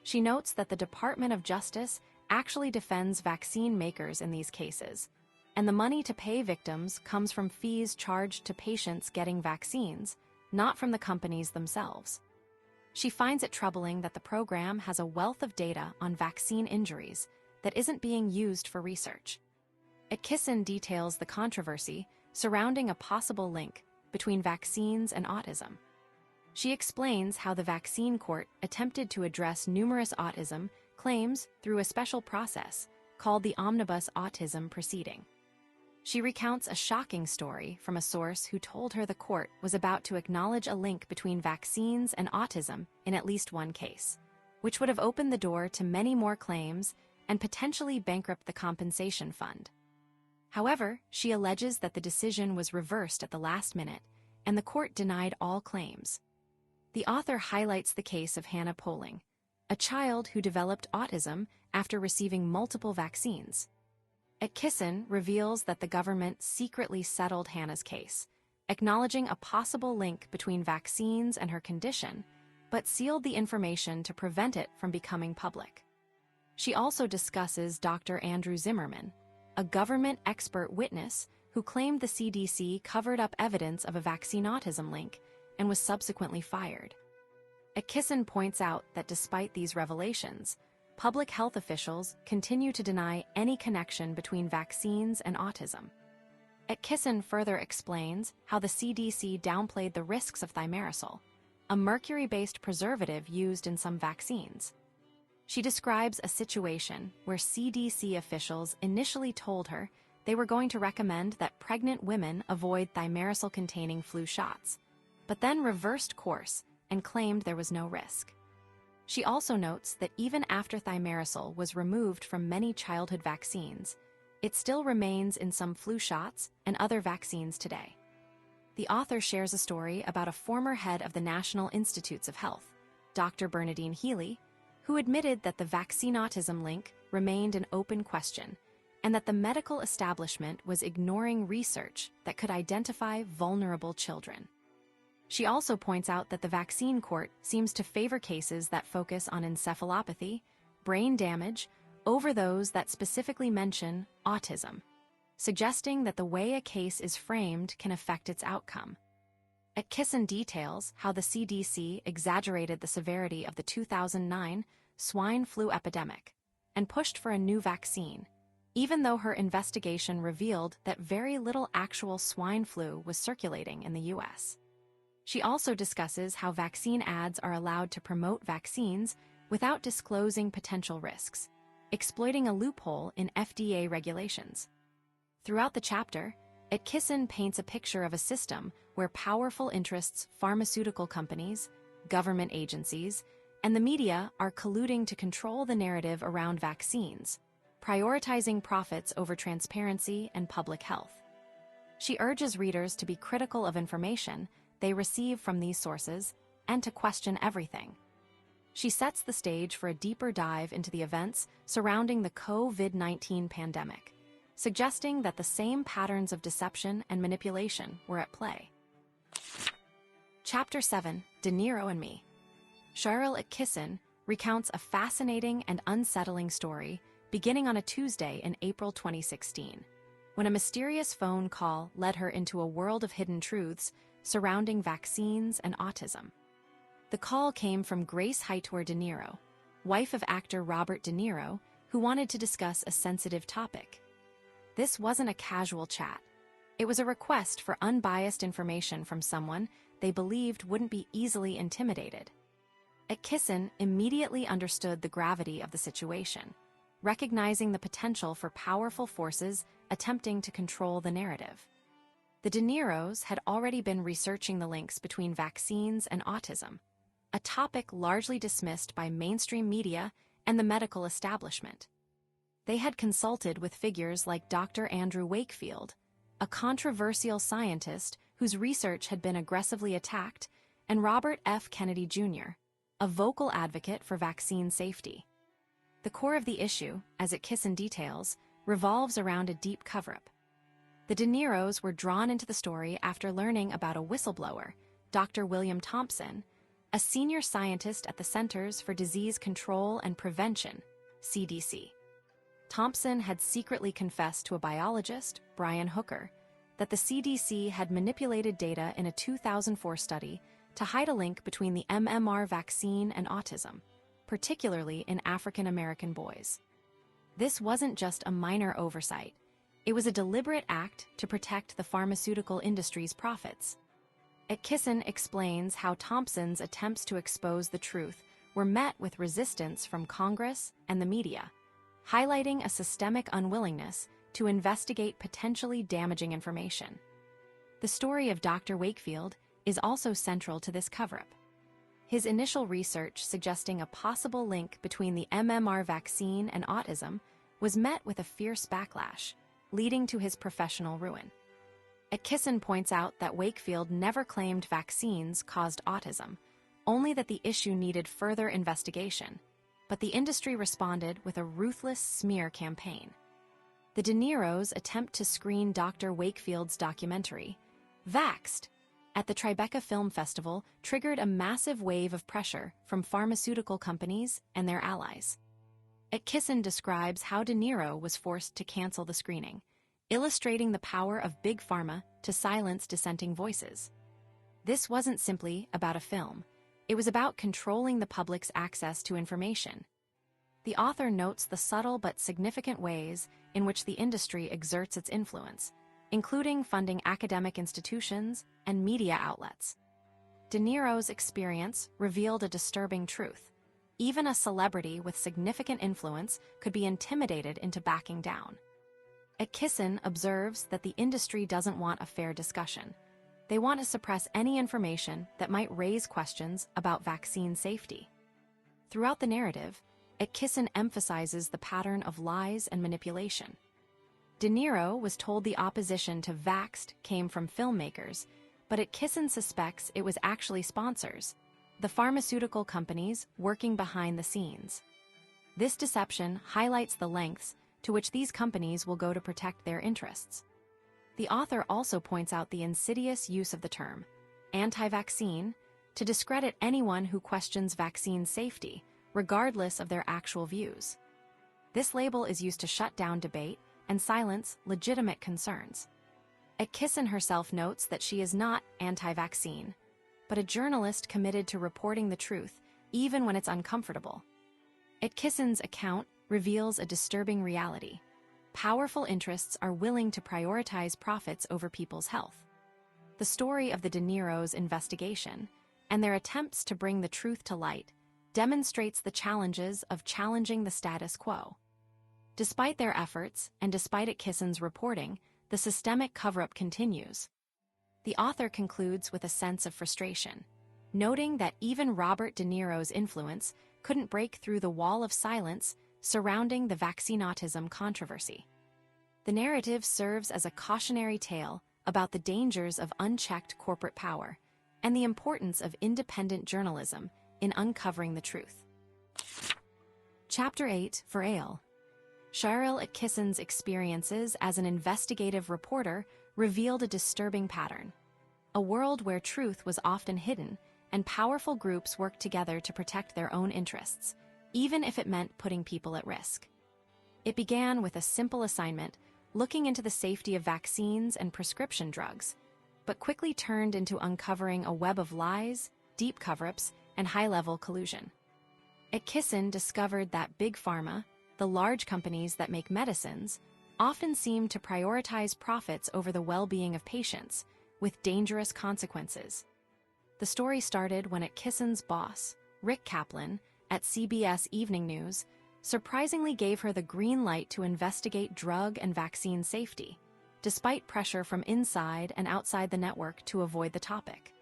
She notes that the Department of Justice actually defends vaccine makers in these cases, and the money to pay victims comes from fees charged to patients getting vaccines, not from the companies themselves. She finds it troubling that the program has a wealth of data on vaccine injuries that isn't being used for research. Attkisson details the controversy surrounding a possible link between vaccines and autism. She explains how the vaccine court attempted to address numerous autism claims through a special process called the Omnibus Autism Proceeding. She recounts a shocking story from a source who told her the court was about to acknowledge a link between vaccines and autism in at least one case, which would have opened the door to many more claims and potentially bankrupt the compensation fund. However, she alleges that the decision was reversed at the last minute, and the court denied all claims. The author highlights the case of Hannah Poling, a child who developed autism after receiving multiple vaccines. Attkisson reveals that the government secretly settled Hannah's case, acknowledging a possible link between vaccines and her condition, but sealed the information to prevent it from becoming public. She also discusses Dr. Andrew Zimmerman, a government expert witness who claimed the CDC covered up evidence of a vaccine autism link and was subsequently fired. Attkisson points out that despite these revelations, public health officials continue to deny any connection between vaccines and autism. Attkisson further explains how the CDC downplayed the risks of thimerosal, a mercury-based preservative used in some vaccines. She describes a situation where CDC officials initially told her they were going to recommend that pregnant women avoid thimerosal-containing flu shots, but then reversed course and claimed there was no risk. She also notes that even after thimerosal was removed from many childhood vaccines, it still remains in some flu shots and other vaccines today. The author shares a story about a former head of the National Institutes of Health, Dr. Bernadine Healy, who admitted that the vaccine-autism link remained an open question and that the medical establishment was ignoring research that could identify vulnerable children. She also points out that the vaccine court seems to favor cases that focus on encephalopathy, brain damage, over those that specifically mention autism, suggesting that the way a case is framed can affect its outcome. Attkisson details how the CDC exaggerated the severity of the 2009 swine flu epidemic and pushed for a new vaccine, even though her investigation revealed that very little actual swine flu was circulating in the U.S. She also discusses how vaccine ads are allowed to promote vaccines without disclosing potential risks, exploiting a loophole in FDA regulations. Throughout the chapter, Attkisson paints a picture of a system where powerful interests, pharmaceutical companies, government agencies, and the media are colluding to control the narrative around vaccines, prioritizing profits over transparency and public health. She urges readers to be critical of information they receive from these sources and to question everything. She sets the stage for a deeper dive into the events surrounding the COVID-19 pandemic, suggesting that the same patterns of deception and manipulation were at play. Chapter 7, Niro and Me. Sharyl Attkisson recounts a fascinating and unsettling story beginning on a Tuesday in April 2016, when a mysterious phone call led her into a world of hidden truths surrounding vaccines and autism. The call came from Grace Hightower De Niro, wife of actor Robert De Niro, who wanted to discuss a sensitive topic. This wasn't a casual chat. It was a request for unbiased information from someone they believed wouldn't be easily intimidated. Attkisson immediately understood the gravity of the situation, recognizing the potential for powerful forces attempting to control the narrative. The De Niros had already been researching the links between vaccines and autism, a topic largely dismissed by mainstream media and the medical establishment. They had consulted with figures like Dr. Andrew Wakefield, a controversial scientist whose research had been aggressively attacked, and Robert F. Kennedy Jr., a vocal advocate for vaccine safety. The core of the issue, as Attkisson details, revolves around a deep cover-up. The De Niros were drawn into the story after learning about a whistleblower, Dr. William Thompson, a senior scientist at the Centers for Disease Control and Prevention, CDC. Thompson had secretly confessed to a biologist, Brian Hooker, that the CDC had manipulated data in a 2004 study to hide a link between the MMR vaccine and autism, particularly in African American boys. This wasn't just a minor oversight. It was a deliberate act to protect the pharmaceutical industry's profits. Attkisson explains how Thompson's attempts to expose the truth were met with resistance from Congress and the media, highlighting a systemic unwillingness to investigate potentially damaging information. The story of Dr. Wakefield is also central to this cover-up. His initial research suggesting a possible link between the MMR vaccine and autism was met with a fierce backlash, leading to his professional ruin. Attkisson points out that Wakefield never claimed vaccines caused autism, only that the issue needed further investigation, but the industry responded with a ruthless smear campaign. The De Niros attempt to screen Dr. Wakefield's documentary, Vaxxed, at the Tribeca Film Festival triggered a massive wave of pressure from pharmaceutical companies and their allies. Attkisson describes how De Niro was forced to cancel the screening, illustrating the power of Big Pharma to silence dissenting voices. This wasn't simply about a film. It was about controlling the public's access to information. The author notes the subtle but significant ways in which the industry exerts its influence, including funding academic institutions and media outlets. De Niro's experience revealed a disturbing truth. Even a celebrity with significant influence could be intimidated into backing down. Attkisson observes that the industry doesn't want a fair discussion. They want to suppress any information that might raise questions about vaccine safety. Throughout the narrative, Attkisson emphasizes the pattern of lies and manipulation. De Niro was told the opposition to Vaxxed came from filmmakers, but Attkisson suspects it was actually sponsors, the pharmaceutical companies working behind the scenes. This deception highlights the lengths to which these companies will go to protect their interests. The author also points out the insidious use of the term anti-vaccine to discredit anyone who questions vaccine safety, regardless of their actual views. This label is used to shut down debate and silence legitimate concerns. Attkisson herself notes that she is not anti-vaccine, but a journalist committed to reporting the truth, even when it's uncomfortable. Attkisson's account reveals a disturbing reality. Powerful interests are willing to prioritize profits over people's health. The story of the De Niro's investigation and their attempts to bring the truth to light demonstrates the challenges of challenging the status quo. Despite their efforts, and despite Attkisson's reporting, the systemic cover-up continues. The author concludes with a sense of frustration, noting that even Robert De Niro's influence couldn't break through the wall of silence surrounding the vaccinotism controversy. The narrative serves as a cautionary tale about the dangers of unchecked corporate power and the importance of independent journalism in uncovering the truth. Chapter 8 for Ale. Sharyl Attkisson's experiences as an investigative reporter revealed a disturbing pattern. A world where truth was often hidden and powerful groups worked together to protect their own interests, even if it meant putting people at risk. It began with a simple assignment, looking into the safety of vaccines and prescription drugs, but quickly turned into uncovering a web of lies, deep cover-ups, and high-level collusion. Attkisson discovered that Big Pharma, the large companies that make medicines, often seem to prioritize profits over the well-being of patients, with dangerous consequences. The story started when Attkisson's boss, Rick Kaplan, at CBS Evening News, surprisingly gave her the green light to investigate drug and vaccine safety, despite pressure from inside and outside the network to avoid the topic.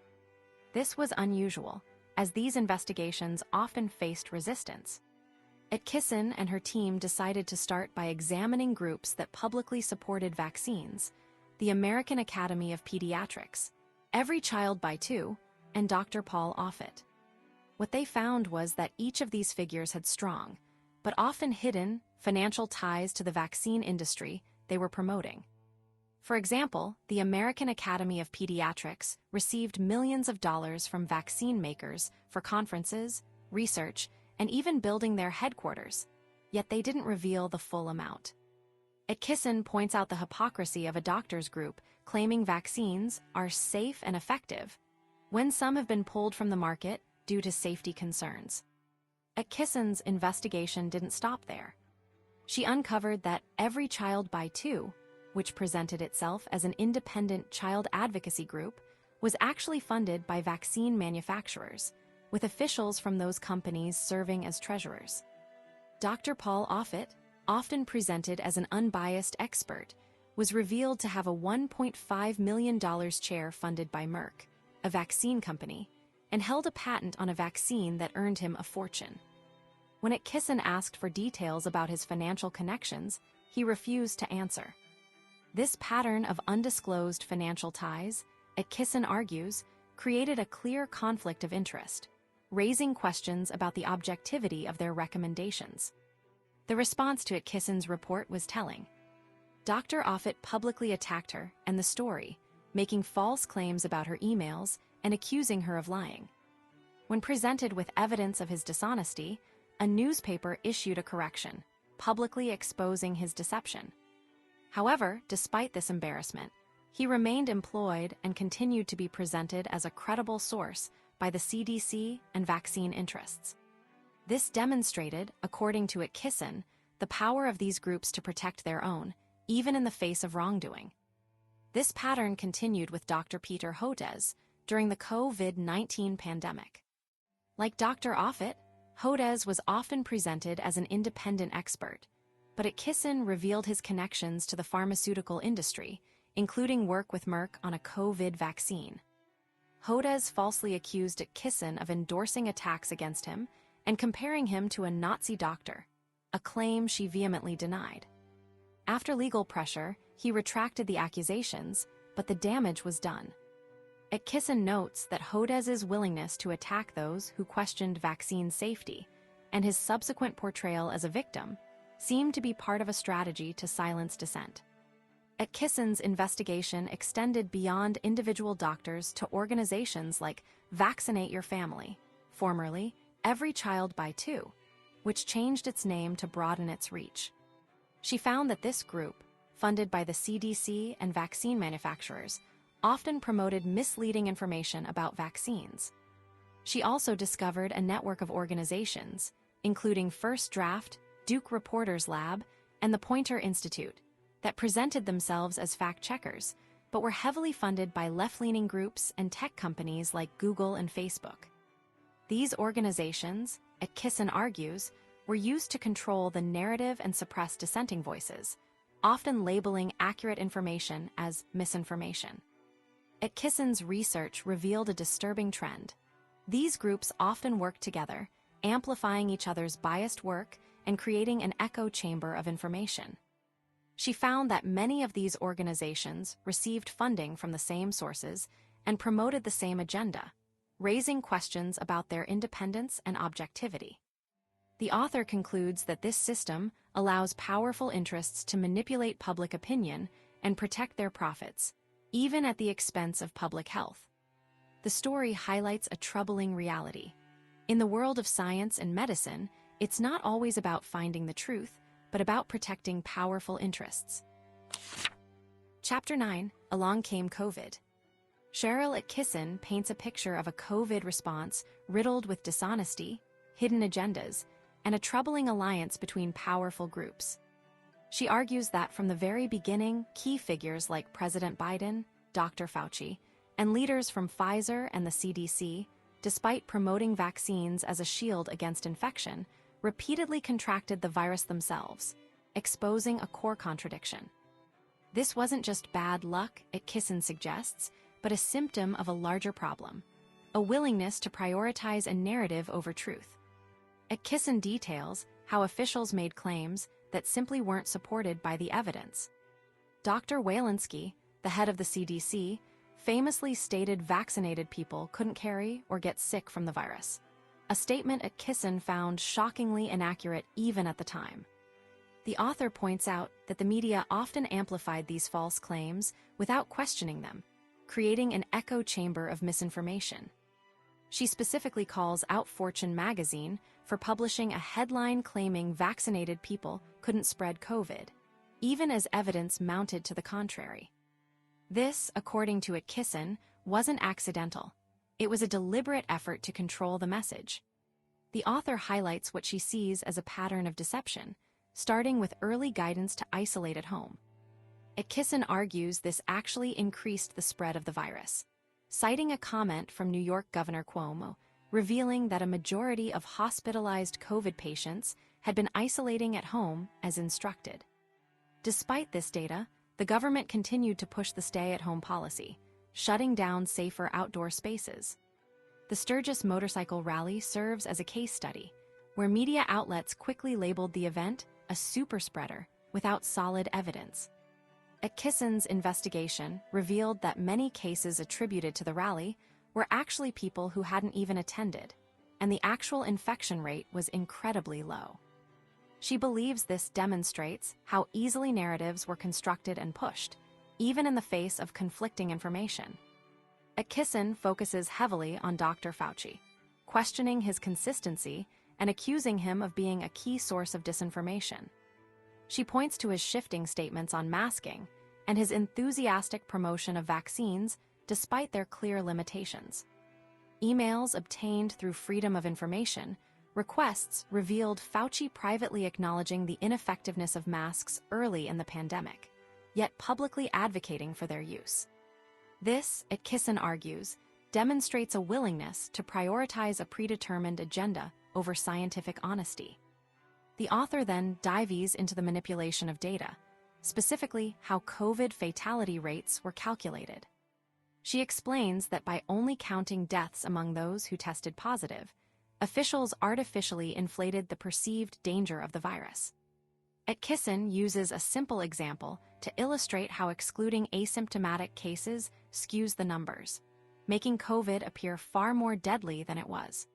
This was unusual, as these investigations often faced resistance. Attkisson and her team decided to start by examining groups that publicly supported vaccines, the American Academy of Pediatrics, Every Child by Two, and Dr. Paul Offit. What they found was that each of these figures had strong, but often hidden, financial ties to the vaccine industry they were promoting. For example, the American Academy of Pediatrics received millions of dollars from vaccine makers for conferences, research, and even building their headquarters, yet they didn't reveal the full amount. Attkisson points out the hypocrisy of a doctors group claiming vaccines are safe and effective, when some have been pulled from the market due to safety concerns. Attkisson's investigation didn't stop there. She uncovered that Every Child by Two, which presented itself as an independent child advocacy group, was actually funded by vaccine manufacturers, with officials from those companies serving as treasurers. Dr. Paul Offit, often presented as an unbiased expert, was revealed to have a $1.5 million chair funded by Merck, a vaccine company, and held a patent on a vaccine that earned him a fortune. When Attkisson asked for details about his financial connections, he refused to answer. This pattern of undisclosed financial ties, Attkisson argues, created a clear conflict of interest, raising questions about the objectivity of their recommendations. The response to Attkisson's report was telling. Dr. Offit publicly attacked her and the story, making false claims about her emails and accusing her of lying. When presented with evidence of his dishonesty, a newspaper issued a correction, publicly exposing his deception. However, despite this embarrassment, he remained employed and continued to be presented as a credible source by the CDC and vaccine interests. This demonstrated, according to Attkisson, the power of these groups to protect their own, even in the face of wrongdoing. This pattern continued with Dr. Peter Hotez during the COVID-19 pandemic. Like Dr. Offit, Hotez was often presented as an independent expert, but Attkisson revealed his connections to the pharmaceutical industry, including work with Merck on a COVID vaccine. Hodes falsely accused Attkisson of endorsing attacks against him and comparing him to a Nazi doctor, a claim she vehemently denied. After legal pressure, he retracted the accusations, but the damage was done. Attkisson notes that Hodes's willingness to attack those who questioned vaccine safety and his subsequent portrayal as a victim seemed to be part of a strategy to silence dissent. Attkisson's investigation extended beyond individual doctors to organizations like Vaccinate Your Family, formerly Every Child by Two, which changed its name to broaden its reach. She found that this group, funded by the CDC and vaccine manufacturers, often promoted misleading information about vaccines. She also discovered a network of organizations, including First Draft, Duke Reporters Lab, and the Poynter Institute, that presented themselves as fact-checkers, but were heavily funded by left-leaning groups and tech companies like Google and Facebook. These organizations, Attkisson argues, were used to control the narrative and suppress dissenting voices, often labeling accurate information as misinformation. Attkisson's research revealed a disturbing trend. These groups often worked together, amplifying each other's biased work and creating an echo chamber of information. She found that many of these organizations received funding from the same sources and promoted the same agenda, raising questions about their independence and objectivity. The author concludes that this system allows powerful interests to manipulate public opinion and protect their profits, even at the expense of public health. The story highlights a troubling reality. In the world of science and medicine, it's not always about finding the truth, but about protecting powerful interests. Chapter 9, Along Came COVID. Sharyl Attkisson paints a picture of a COVID response riddled with dishonesty, hidden agendas, and a troubling alliance between powerful groups. She argues that from the very beginning, key figures like President Biden, Dr. Fauci, and leaders from Pfizer and the CDC, despite promoting vaccines as a shield against infection, repeatedly contracted the virus themselves, exposing a core contradiction. This wasn't just bad luck, Attkisson suggests, but a symptom of a larger problem, a willingness to prioritize a narrative over truth. Attkisson details how officials made claims that simply weren't supported by the evidence. Dr. Walensky, the head of the CDC, famously stated vaccinated people couldn't carry or get sick from the virus, a statement Attkisson found shockingly inaccurate even at the time. The author points out that the media often amplified these false claims without questioning them, creating an echo chamber of misinformation. She specifically calls out Fortune magazine for publishing a headline claiming vaccinated people couldn't spread COVID, even as evidence mounted to the contrary. This, according to Attkisson, wasn't accidental. It was a deliberate effort to control the message. The author highlights what she sees as a pattern of deception, starting with early guidance to isolate at home. Attkisson argues this actually increased the spread of the virus, citing a comment from New York Governor Cuomo, revealing that a majority of hospitalized COVID patients had been isolating at home as instructed. Despite this data, the government continued to push the stay-at-home policy, shutting down safer outdoor spaces. The Sturgis motorcycle rally serves as a case study, where media outlets quickly labeled the event a super spreader without solid evidence. Attkisson's investigation revealed that many cases attributed to the rally were actually people who hadn't even attended, and the actual infection rate was incredibly low. She believes this demonstrates how easily narratives were constructed and pushed, even in the face of conflicting information. Attkisson focuses heavily on Dr. Fauci, questioning his consistency and accusing him of being a key source of disinformation. She points to his shifting statements on masking and his enthusiastic promotion of vaccines despite their clear limitations. Emails obtained through Freedom of Information requests revealed Fauci privately acknowledging the ineffectiveness of masks early in the pandemic, yet publicly advocating for their use. This, Attkisson argues, demonstrates a willingness to prioritize a predetermined agenda over scientific honesty. The author then dives into the manipulation of data, specifically how COVID fatality rates were calculated. She explains that by only counting deaths among those who tested positive, officials artificially inflated the perceived danger of the virus. Attkisson uses a simple example to illustrate how excluding asymptomatic cases skews the numbers, making COVID appear far more deadly than it was.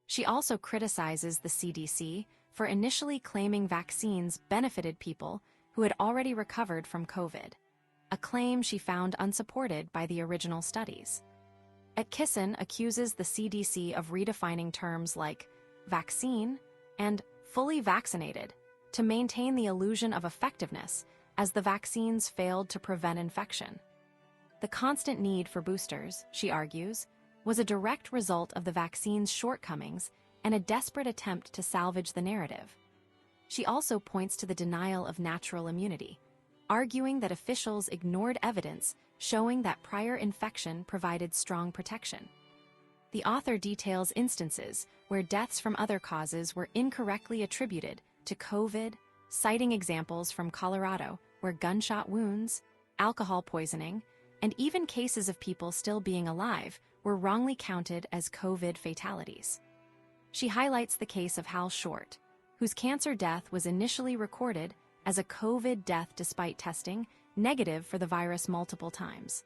She also criticizes the CDC for initially claiming vaccines benefited people who had already recovered from COVID, a claim she found unsupported by the original studies. Attkisson accuses the CDC of redefining terms like vaccine and fully vaccinated to maintain the illusion of effectiveness as the vaccines failed to prevent infection. The constant need for boosters, she argues, was a direct result of the vaccine's shortcomings and a desperate attempt to salvage the narrative. She also points to the denial of natural immunity, arguing that officials ignored evidence showing that prior infection provided strong protection. The author details instances where deaths from other causes were incorrectly attributed to COVID, citing examples from Colorado where gunshot wounds, alcohol poisoning, and even cases of people still being alive were wrongly counted as COVID fatalities. She highlights the case of Hal Short, whose cancer death was initially recorded as a COVID death despite testing negative for the virus multiple times.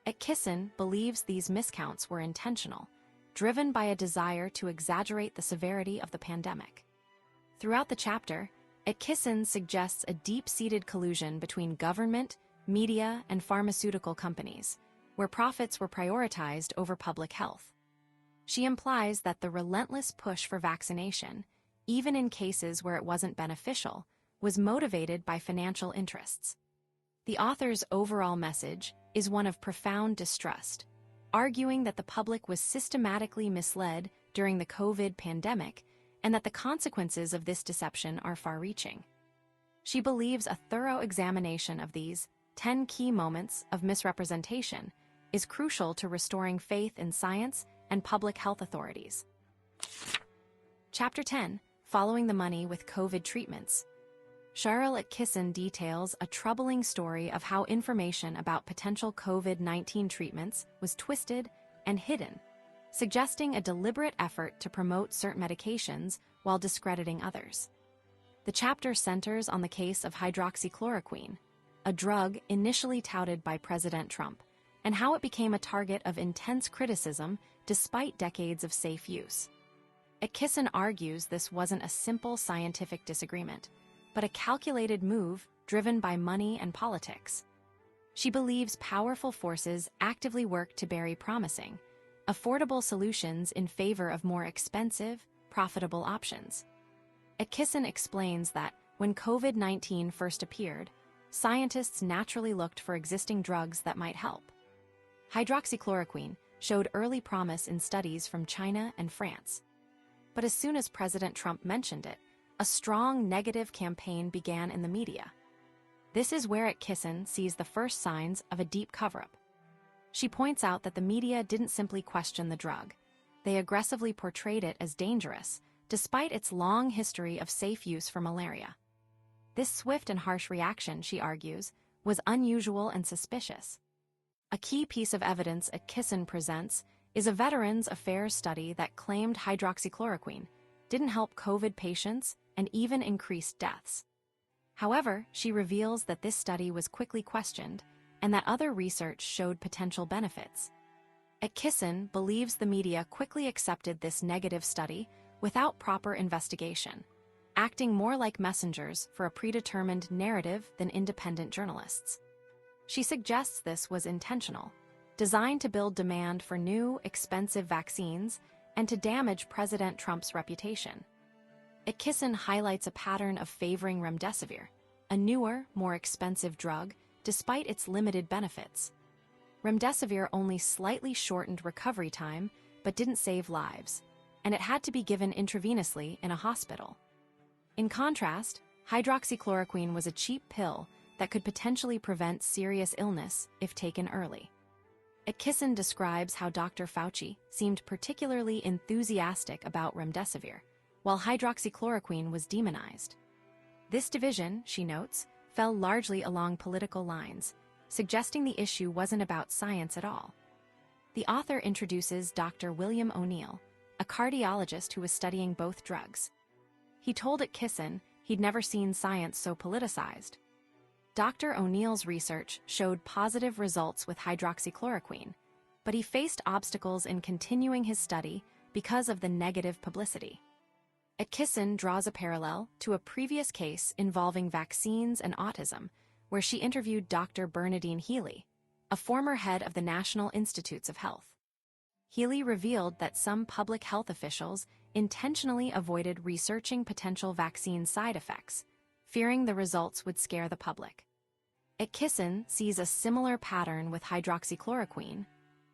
Attkisson believes these miscounts were intentional, driven by a desire to exaggerate the severity of the pandemic. Throughout the chapter, Attkisson suggests a deep-seated collusion between government, media, and pharmaceutical companies, where profits were prioritized over public health. She implies that the relentless push for vaccination, even in cases where it wasn't beneficial, was motivated by financial interests. The author's overall message is one of profound distrust, arguing that the public was systematically misled during the COVID pandemic and that the consequences of this deception are far-reaching. She believes a thorough examination of these 10 key moments of misrepresentation is crucial to restoring faith in science and public health authorities. Chapter 10, Following the Money with COVID Treatments. Sharyl Attkisson details a troubling story of how information about potential COVID-19 treatments was twisted and hidden, suggesting a deliberate effort to promote certain medications while discrediting others. The chapter centers on the case of hydroxychloroquine, a drug initially touted by President Trump, and how it became a target of intense criticism despite decades of safe use. Attkisson argues this wasn't a simple scientific disagreement, but a calculated move driven by money and politics. She believes powerful forces actively work to bury promising, affordable solutions in favor of more expensive, profitable options. Attkisson explains that when COVID-19 first appeared, scientists naturally looked for existing drugs that might help. Hydroxychloroquine showed early promise in studies from China and France. But as soon as President Trump mentioned it, a strong negative campaign began in the media. This is where Attkisson sees the first signs of a deep cover-up. She points out that the media didn't simply question the drug. They aggressively portrayed it as dangerous, despite its long history of safe use for malaria. This swift and harsh reaction, she argues, was unusual and suspicious. A key piece of evidence Attkisson presents is a Veterans Affairs study that claimed hydroxychloroquine didn't help COVID patients and even increased deaths. However, she reveals that this study was quickly questioned and that other research showed potential benefits. Attkisson believes the media quickly accepted this negative study without proper investigation, acting more like messengers for a predetermined narrative than independent journalists. She suggests this was intentional, designed to build demand for new, expensive vaccines and to damage President Trump's reputation. Attkisson highlights a pattern of favoring remdesivir, a newer, more expensive drug, despite its limited benefits. Remdesivir only slightly shortened recovery time but didn't save lives, and it had to be given intravenously in a hospital. In contrast, hydroxychloroquine was a cheap pill that could potentially prevent serious illness if taken early. Attkisson describes how Dr. Fauci seemed particularly enthusiastic about remdesivir, while hydroxychloroquine was demonized. This division, she notes, fell largely along political lines, suggesting the issue wasn't about science at all. The author introduces Dr. William O'Neill, a cardiologist who was studying both drugs. He told Attkisson he'd never seen science so politicized. Dr. O'Neill's research showed positive results with hydroxychloroquine, but he faced obstacles in continuing his study because of the negative publicity. Attkisson draws a parallel to a previous case involving vaccines and autism, where she interviewed Dr. Bernadine Healy, a former head of the National Institutes of Health. Healy revealed that some public health officials intentionally avoided researching potential vaccine side effects, fearing the results would scare the public. Attkisson sees a similar pattern with hydroxychloroquine,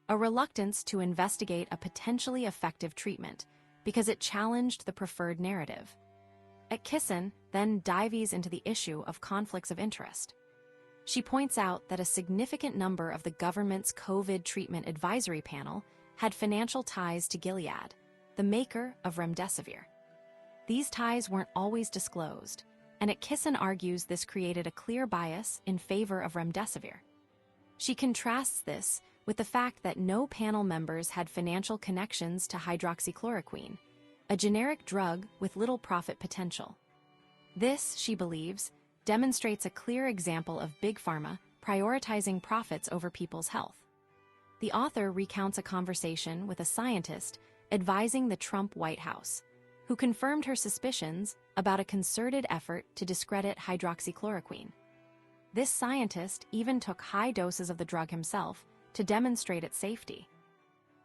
a reluctance to investigate a potentially effective treatment because it challenged the preferred narrative. Attkisson then dives into the issue of conflicts of interest. She points out that a significant number of the government's COVID treatment advisory panel had financial ties to Gilead, the maker of remdesivir. These ties weren't always disclosed, and Attkisson argues this created a clear bias in favor of remdesivir. She contrasts this with the fact that no panel members had financial connections to hydroxychloroquine, a generic drug with little profit potential. This, she believes, demonstrates a clear example of Big Pharma prioritizing profits over people's health. The author recounts a conversation with a scientist advising the Trump White House, who confirmed her suspicions about a concerted effort to discredit hydroxychloroquine. This scientist even took high doses of the drug himself to demonstrate its safety.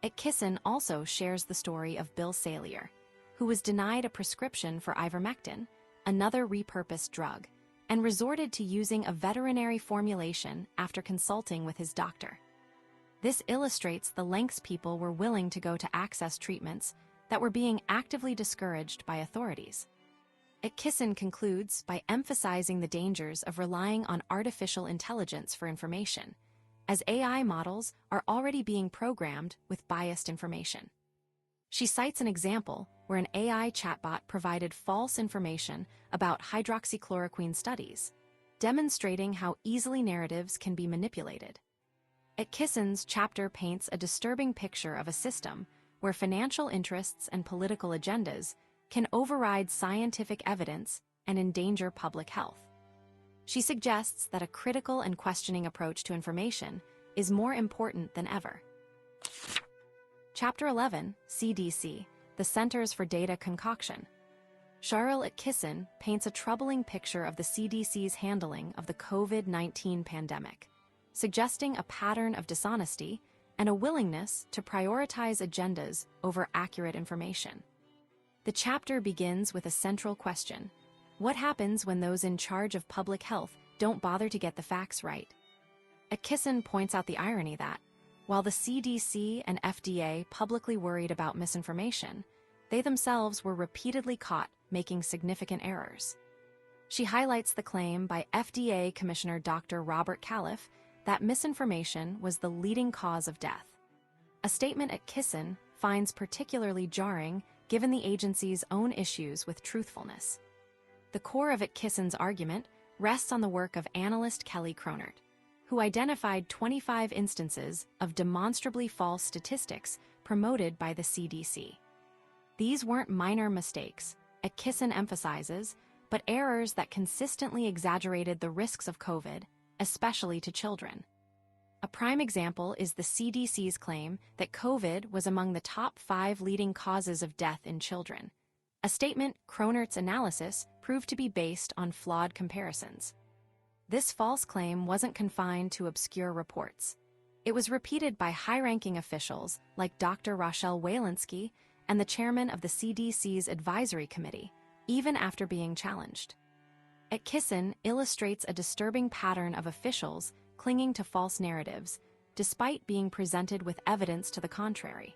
Attkisson also shares the story of Bill Salier, who was denied a prescription for ivermectin, another repurposed drug, and resorted to using a veterinary formulation after consulting with his doctor. This illustrates the lengths people were willing to go to access treatments that were being actively discouraged by authorities. Attkisson concludes by emphasizing the dangers of relying on artificial intelligence for information, as AI models are already being programmed with biased information. She cites an example where an AI chatbot provided false information about hydroxychloroquine studies, demonstrating how easily narratives can be manipulated. Attkisson's chapter paints a disturbing picture of a system where financial interests and political agendas can override scientific evidence and endanger public health. She suggests that a critical and questioning approach to information is more important than ever. Chapter 11, CDC, the Centers for Data Concoction. Sharyl Attkisson paints a troubling picture of the CDC's handling of the COVID-19 pandemic, suggesting a pattern of dishonesty and a willingness to prioritize agendas over accurate information. The chapter begins with a central question: what happens when those in charge of public health don't bother to get the facts right? Attkisson points out the irony that, while the CDC and FDA publicly worried about misinformation, they themselves were repeatedly caught making significant errors. She highlights the claim by FDA Commissioner Dr. Robert Califf that misinformation was the leading cause of death, a statement Attkisson finds particularly jarring given the agency's own issues with truthfulness. The core of Attkisson's argument rests on the work of analyst Kelly Cronert, who identified 25 instances of demonstrably false statistics promoted by the CDC. These weren't minor mistakes, Attkisson emphasizes, but errors that consistently exaggerated the risks of COVID, especially to children. A prime example is the CDC's claim that COVID was among the top 5 leading causes of death in children, a statement Cronert's analysis proved to be based on flawed comparisons. This false claim wasn't confined to obscure reports. It was repeated by high-ranking officials like Dr. Rochelle Walensky and the chairman of the CDC's advisory committee, even after being challenged. Attkisson illustrates a disturbing pattern of officials clinging to false narratives, despite being presented with evidence to the contrary.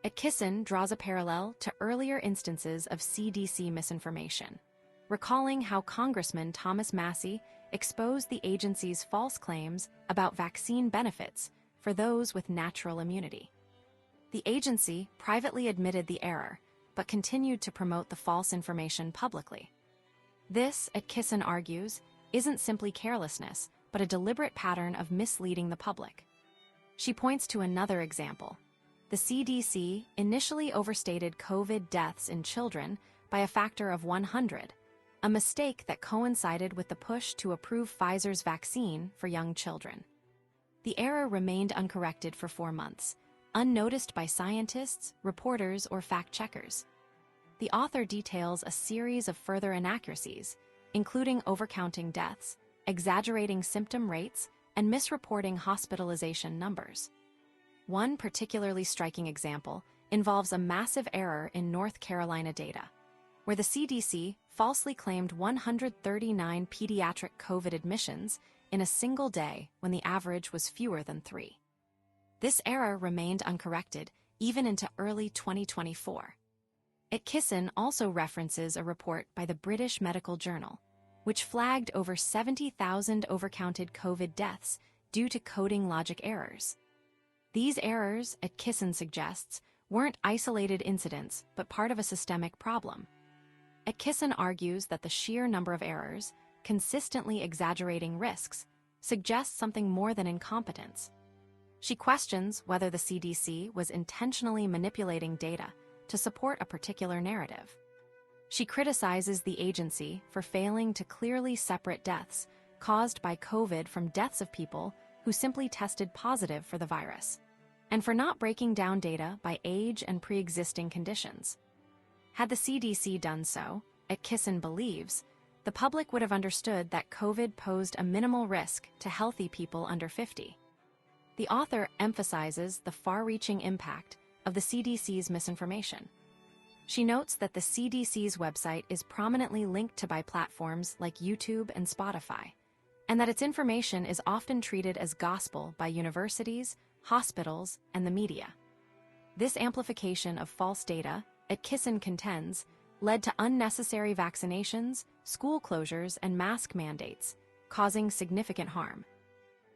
Attkisson draws a parallel to earlier instances of CDC misinformation, recalling how Congressman Thomas Massie exposed the agency's false claims about vaccine benefits for those with natural immunity. The agency privately admitted the error, but continued to promote the false information publicly. This, Attkisson argues, isn't simply carelessness, but a deliberate pattern of misleading the public. She points to another example. The CDC initially overstated COVID deaths in children by a factor of 100, a mistake that coincided with the push to approve Pfizer's vaccine for young children. The error remained uncorrected for 4 months, unnoticed by scientists, reporters, or fact-checkers. The author details a series of further inaccuracies, including overcounting deaths, exaggerating symptom rates, and misreporting hospitalization numbers. One particularly striking example involves a massive error in North Carolina data, where the CDC falsely claimed 139 pediatric COVID admissions in a single day when the average was fewer than 3. This error remained uncorrected even into early 2024. Attkisson also references a report by the British Medical Journal, which flagged over 70,000 overcounted COVID deaths due to coding logic errors. These errors, Attkisson suggests, weren't isolated incidents but part of a systemic problem. Attkisson argues that the sheer number of errors, consistently exaggerating risks, suggests something more than incompetence. She questions whether the CDC was intentionally manipulating data to support a particular narrative. She criticizes the agency for failing to clearly separate deaths caused by COVID from deaths of people who simply tested positive for the virus, and for not breaking down data by age and pre-existing conditions. Had the CDC done so, Attkisson believes, the public would have understood that COVID posed a minimal risk to healthy people under 50. The author emphasizes the far-reaching impact of the CDC's misinformation. She notes that the CDC's website is prominently linked to by platforms like YouTube and Spotify, and that its information is often treated as gospel by universities, hospitals, and the media. This amplification of false data, Attkisson contends, led to unnecessary vaccinations, school closures, and mask mandates, causing significant harm.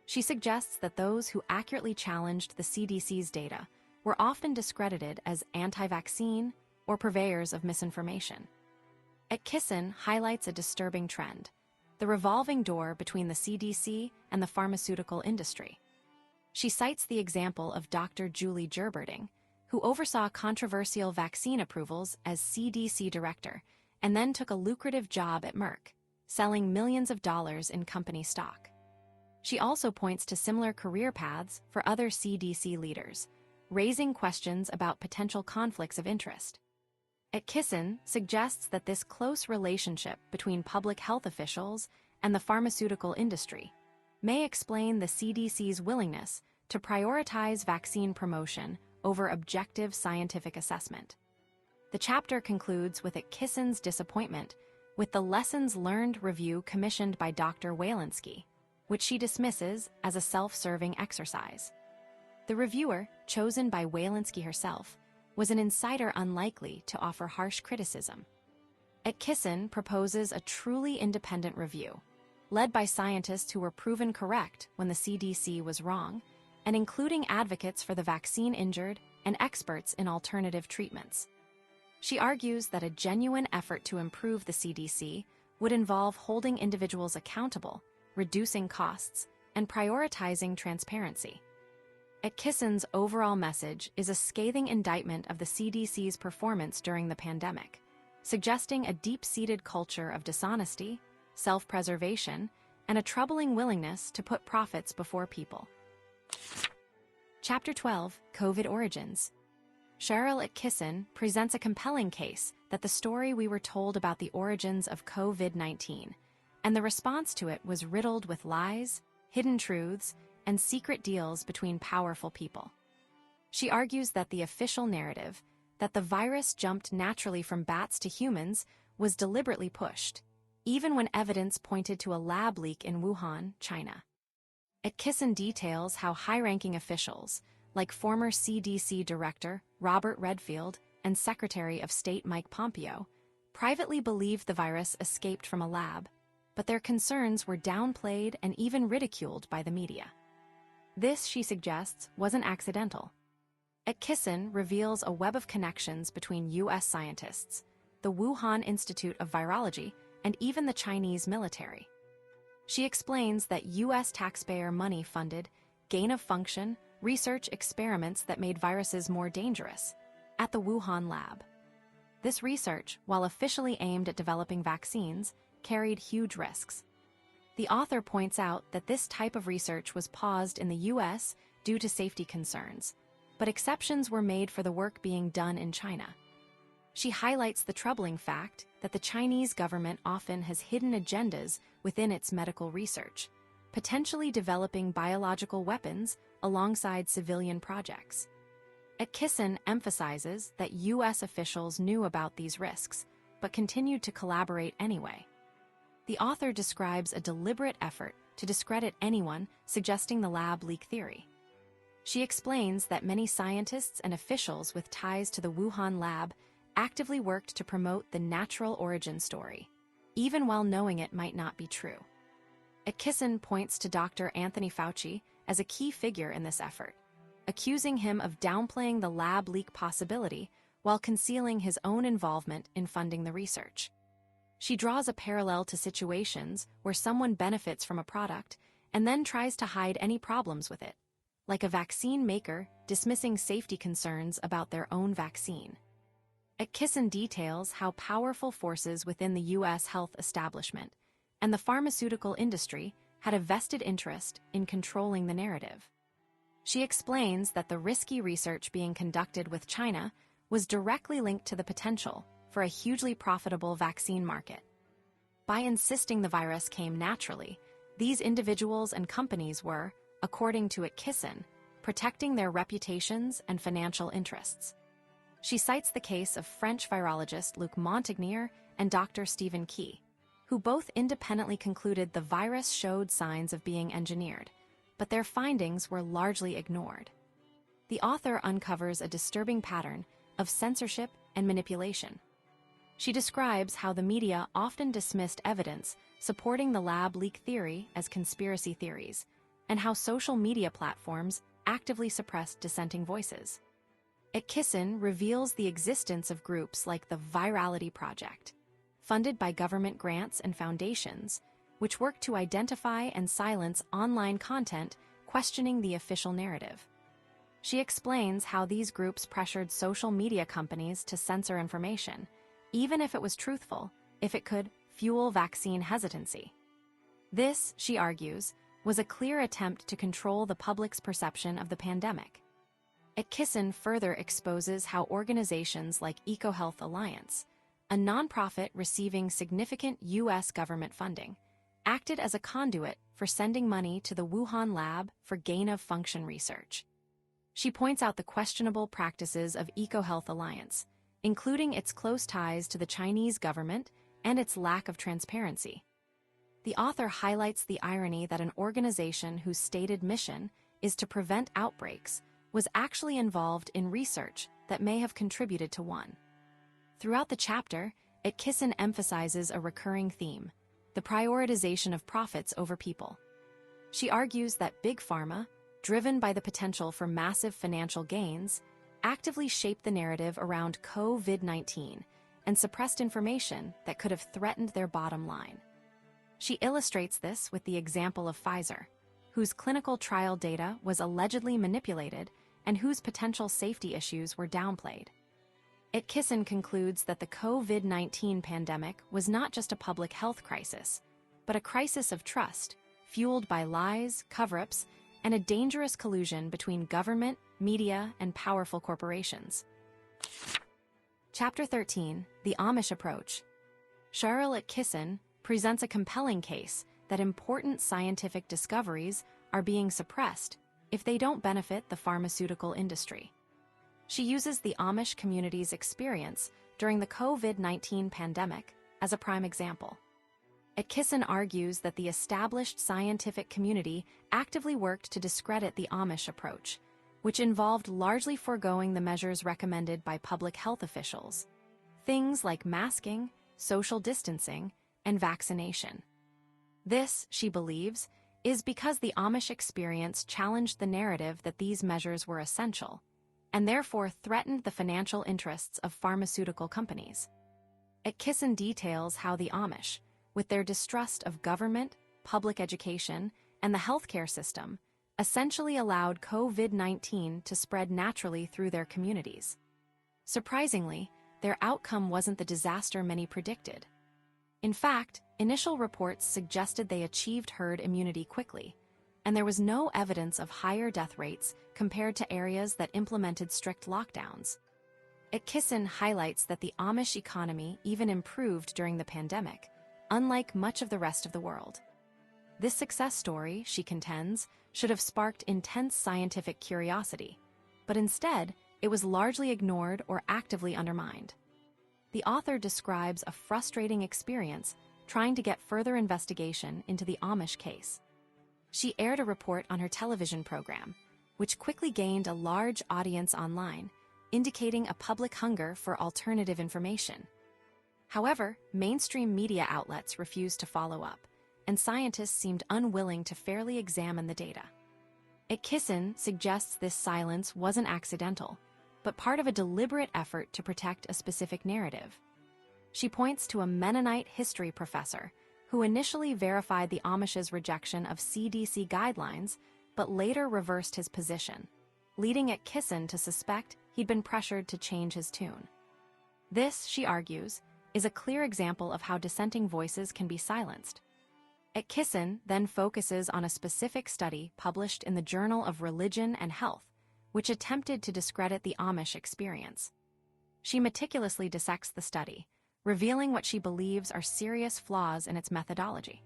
She suggests that those who accurately challenged the CDC's data were often discredited as anti-vaccine or purveyors of misinformation. Attkisson highlights a disturbing trend: the revolving door between the CDC and the pharmaceutical industry. She cites the example of Dr. Julie Gerberding, who oversaw controversial vaccine approvals as CDC director and then took a lucrative job at Merck, selling millions of dollars in company stock. She also points to similar career paths for other CDC leaders, raising questions about potential conflicts of interest. Attkisson suggests that this close relationship between public health officials and the pharmaceutical industry may explain the CDC's willingness to prioritize vaccine promotion over objective scientific assessment. The chapter concludes with Attkisson's disappointment with the Lessons Learned review commissioned by Dr. Walensky, which she dismisses as a self-serving exercise. The reviewer, chosen by Walensky herself, was an insider unlikely to offer harsh criticism. Attkisson proposes a truly independent review, led by scientists who were proven correct when the CDC was wrong, and including advocates for the vaccine-injured and experts in alternative treatments. She argues that a genuine effort to improve the CDC would involve holding individuals accountable, reducing costs, and prioritizing transparency. Attkisson's overall message is a scathing indictment of the CDC's performance during the pandemic, suggesting a deep-seated culture of dishonesty, self-preservation, and a troubling willingness to put profits before people. Chapter 12, COVID Origins. Sharyl Attkisson presents a compelling case that the story we were told about the origins of COVID-19 and the response to it was riddled with lies, hidden truths, and secret deals between powerful people. She argues that the official narrative, that the virus jumped naturally from bats to humans, was deliberately pushed, even when evidence pointed to a lab leak in Wuhan, China. Attkisson details how high-ranking officials, like former CDC Director Robert Redfield and Secretary of State Mike Pompeo, privately believed the virus escaped from a lab, but their concerns were downplayed and even ridiculed by the media. This, she suggests, wasn't accidental. Attkisson reveals a web of connections between U.S. scientists, the Wuhan Institute of Virology, and even the Chinese military. She explains that U.S. taxpayer money funded gain-of-function research experiments that made viruses more dangerous at the Wuhan lab. This research, while officially aimed at developing vaccines, carried huge risks. The author points out that this type of research was paused in the U.S. due to safety concerns, but exceptions were made for the work being done in China. She highlights the troubling fact that the Chinese government often has hidden agendas within its medical research, potentially developing biological weapons alongside civilian projects. Attkisson emphasizes that U.S. officials knew about these risks, but continued to collaborate anyway. The author describes a deliberate effort to discredit anyone suggesting the lab leak theory. She explains that many scientists and officials with ties to the Wuhan lab actively worked to promote the natural origin story, even while knowing it might not be true. Attkisson points to Dr. Anthony Fauci as a key figure in this effort, accusing him of downplaying the lab leak possibility while concealing his own involvement in funding the research. She draws a parallel to situations where someone benefits from a product and then tries to hide any problems with it, like a vaccine maker dismissing safety concerns about their own vaccine. Attkisson details how powerful forces within the U.S. health establishment and the pharmaceutical industry had a vested interest in controlling the narrative. She explains that the risky research being conducted with China was directly linked to the potential for a hugely profitable vaccine market. By insisting the virus came naturally, these individuals and companies were, according to Attkisson, protecting their reputations and financial interests. She cites the case of French virologist Luc Montagnier and Dr. Stephen Key, who both independently concluded the virus showed signs of being engineered, but their findings were largely ignored. The author uncovers a disturbing pattern of censorship and manipulation. She describes how the media often dismissed evidence supporting the lab leak theory as conspiracy theories, and how social media platforms actively suppressed dissenting voices. Attkisson reveals the existence of groups like the Virality Project, funded by government grants and foundations, which work to identify and silence online content questioning the official narrative. She explains how these groups pressured social media companies to censor information, even if it was truthful, if it could fuel vaccine hesitancy. This, she argues, was a clear attempt to control the public's perception of the pandemic. Attkisson further exposes how organizations like EcoHealth Alliance, a nonprofit receiving significant U.S. government funding, acted as a conduit for sending money to the Wuhan lab for gain-of-function research. She points out the questionable practices of EcoHealth Alliance, including its close ties to the Chinese government and its lack of transparency. The author highlights the irony that an organization whose stated mission is to prevent outbreaks was actually involved in research that may have contributed to one. Throughout the chapter, Attkisson emphasizes a recurring theme: the prioritization of profits over people. She argues that Big Pharma, driven by the potential for massive financial gains, actively shaped the narrative around COVID-19 and suppressed information that could have threatened their bottom line. She illustrates this with the example of Pfizer, whose clinical trial data was allegedly manipulated and whose potential safety issues were downplayed. Attkisson concludes that the COVID-19 pandemic was not just a public health crisis, but a crisis of trust, fueled by lies, cover-ups, and a dangerous collusion between government, media, and powerful corporations. Chapter 13, The Amish Approach. Sharyl Attkisson presents a compelling case that important scientific discoveries are being suppressed if they don't benefit the pharmaceutical industry. She uses the Amish community's experience during the COVID-19 pandemic as a prime example. Attkisson argues that the established scientific community actively worked to discredit the Amish approach, which involved largely foregoing the measures recommended by public health officials, things like masking, social distancing, and vaccination. This, she believes, is because the Amish experience challenged the narrative that these measures were essential, and therefore threatened the financial interests of pharmaceutical companies. Attkisson details how the Amish, with their distrust of government, public education, and the healthcare system, essentially allowed COVID-19 to spread naturally through their communities. Surprisingly, their outcome wasn't the disaster many predicted. In fact, initial reports suggested they achieved herd immunity quickly, and there was no evidence of higher death rates compared to areas that implemented strict lockdowns. Attkisson highlights that the Amish economy even improved during the pandemic, unlike much of the rest of the world. This success story, she contends, should have sparked intense scientific curiosity, but instead, it was largely ignored or actively undermined. The author describes a frustrating experience trying to get further investigation into the Amish case. She aired a report on her television program, which quickly gained a large audience online, indicating a public hunger for alternative information. However, mainstream media outlets refused to follow up, and scientists seemed unwilling to fairly examine the data. Attkisson suggests this silence wasn't accidental, but part of a deliberate effort to protect a specific narrative. She points to a Mennonite history professor who initially verified the Amish's rejection of CDC guidelines, but later reversed his position, leading Attkisson to suspect he'd been pressured to change his tune. This, she argues, is a clear example of how dissenting voices can be silenced. Attkisson then focuses on a specific study published in the Journal of Religion and Health, which attempted to discredit the Amish experience. She meticulously dissects the study, revealing what she believes are serious flaws in its methodology.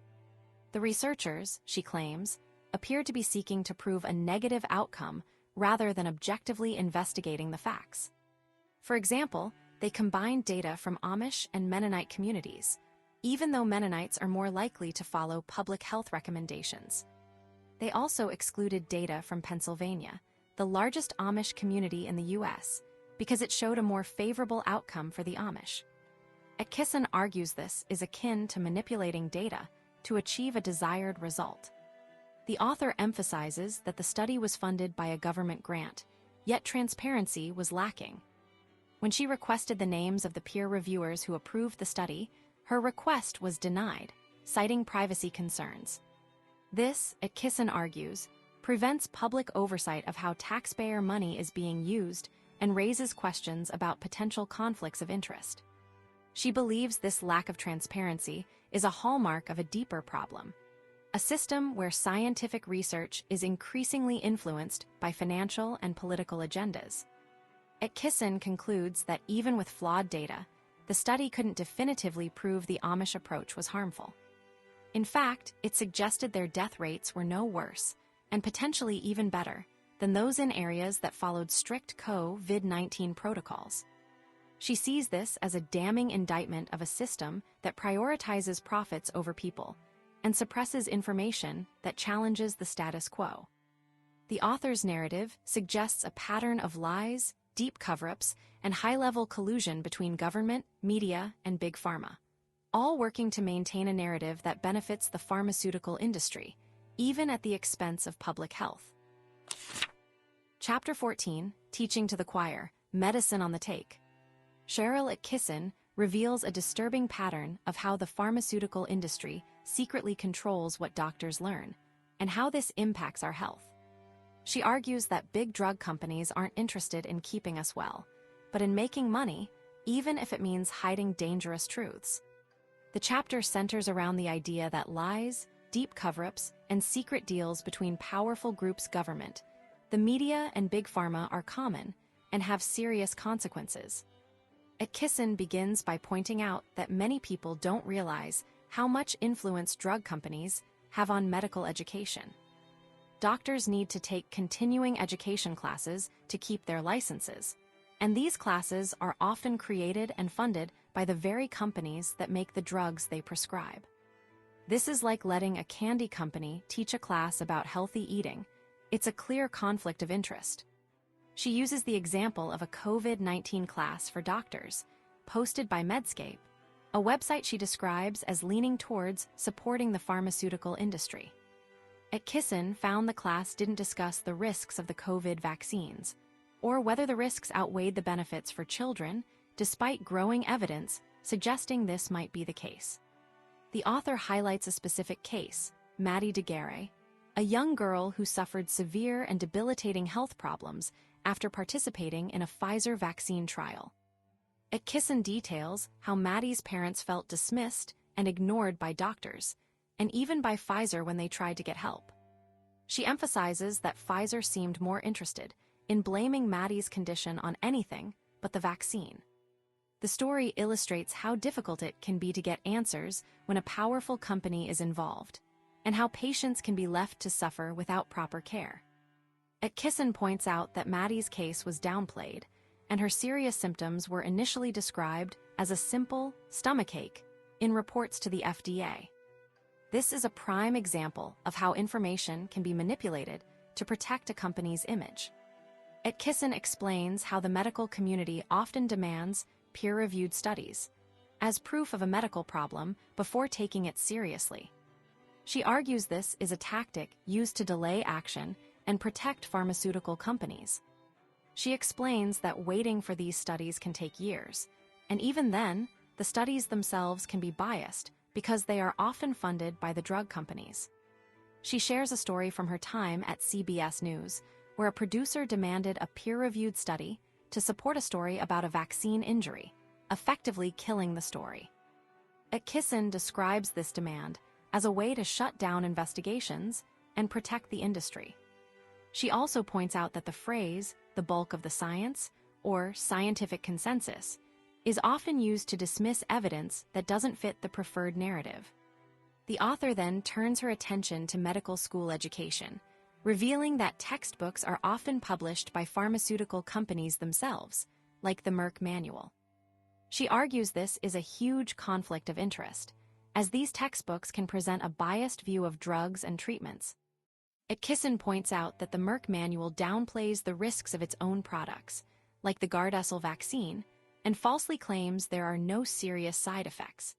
The researchers, she claims, appear to be seeking to prove a negative outcome rather than objectively investigating the facts. For example, they combined data from Amish and Mennonite communities, even though Mennonites are more likely to follow public health recommendations. They also excluded data from Pennsylvania, the largest Amish community in the U.S., because it showed a more favorable outcome for the Amish. Attkisson argues this is akin to manipulating data to achieve a desired result. The author emphasizes that the study was funded by a government grant, yet transparency was lacking. When she requested the names of the peer reviewers who approved the study, her request was denied, citing privacy concerns. This, Attkisson argues, prevents public oversight of how taxpayer money is being used and raises questions about potential conflicts of interest. She believes this lack of transparency is a hallmark of a deeper problem, a system where scientific research is increasingly influenced by financial and political agendas. Attkisson concludes that even with flawed data, the study couldn't definitively prove the Amish approach was harmful. In fact, it suggested their death rates were no worse, and potentially even better, than those in areas that followed strict COVID-19 protocols. She sees this as a damning indictment of a system that prioritizes profits over people and suppresses information that challenges the status quo. The author's narrative suggests a pattern of lies, deep cover-ups, and high-level collusion between government, media, and Big Pharma, all working to maintain a narrative that benefits the pharmaceutical industry, even at the expense of public health. Chapter 14, Teaching to the Choir, Medicine on the Take. Sharyl Attkisson reveals a disturbing pattern of how the pharmaceutical industry secretly controls what doctors learn, and how this impacts our health. She argues that big drug companies aren't interested in keeping us well, but in making money, even if it means hiding dangerous truths. The chapter centers around the idea that lies, deep cover-ups, and secret deals between powerful groups' government, the media, and Big Pharma are common and have serious consequences. Attkisson begins by pointing out that many people don't realize how much influence drug companies have on medical education. Doctors need to take continuing education classes to keep their licenses, and these classes are often created and funded by the very companies that make the drugs they prescribe. This is like letting a candy company teach a class about healthy eating. It's a clear conflict of interest. She uses the example of a COVID-19 class for doctors, posted by Medscape, a website she describes as leaning towards supporting the pharmaceutical industry. Attkisson found the class didn't discuss the risks of the COVID vaccines, or whether the risks outweighed the benefits for children, despite growing evidence suggesting this might be the case. The author highlights a specific case, Maddie DeGarre, a young girl who suffered severe and debilitating health problems after participating in a Pfizer vaccine trial. Attkisson details how Maddie's parents felt dismissed and ignored by doctors, and even by Pfizer when they tried to get help. She emphasizes that Pfizer seemed more interested in blaming Maddie's condition on anything but the vaccine. The story illustrates how difficult it can be to get answers when a powerful company is involved, and how patients can be left to suffer without proper care. Attkisson points out that Maddie's case was downplayed, and her serious symptoms were initially described as a simple stomachache in reports to the FDA. This is a prime example of how information can be manipulated to protect a company's image. Attkisson explains how the medical community often demands peer-reviewed studies as proof of a medical problem before taking it seriously. She argues this is a tactic used to delay action and protect pharmaceutical companies. She explains that waiting for these studies can take years, and even then, the studies themselves can be biased because they are often funded by the drug companies. She shares a story from her time at CBS News, where a producer demanded a peer-reviewed study to support a story about a vaccine injury, effectively killing the story. Attkisson describes this demand as a way to shut down investigations and protect the industry. She also points out that the phrase, the bulk of the science, or scientific consensus, is often used to dismiss evidence that doesn't fit the preferred narrative. The author then turns her attention to medical school education, revealing that textbooks are often published by pharmaceutical companies themselves, like the Merck Manual. She argues this is a huge conflict of interest, as these textbooks can present a biased view of drugs and treatments. Attkisson points out that the Merck Manual downplays the risks of its own products, like the Gardasil vaccine, and falsely claims there are no serious side effects.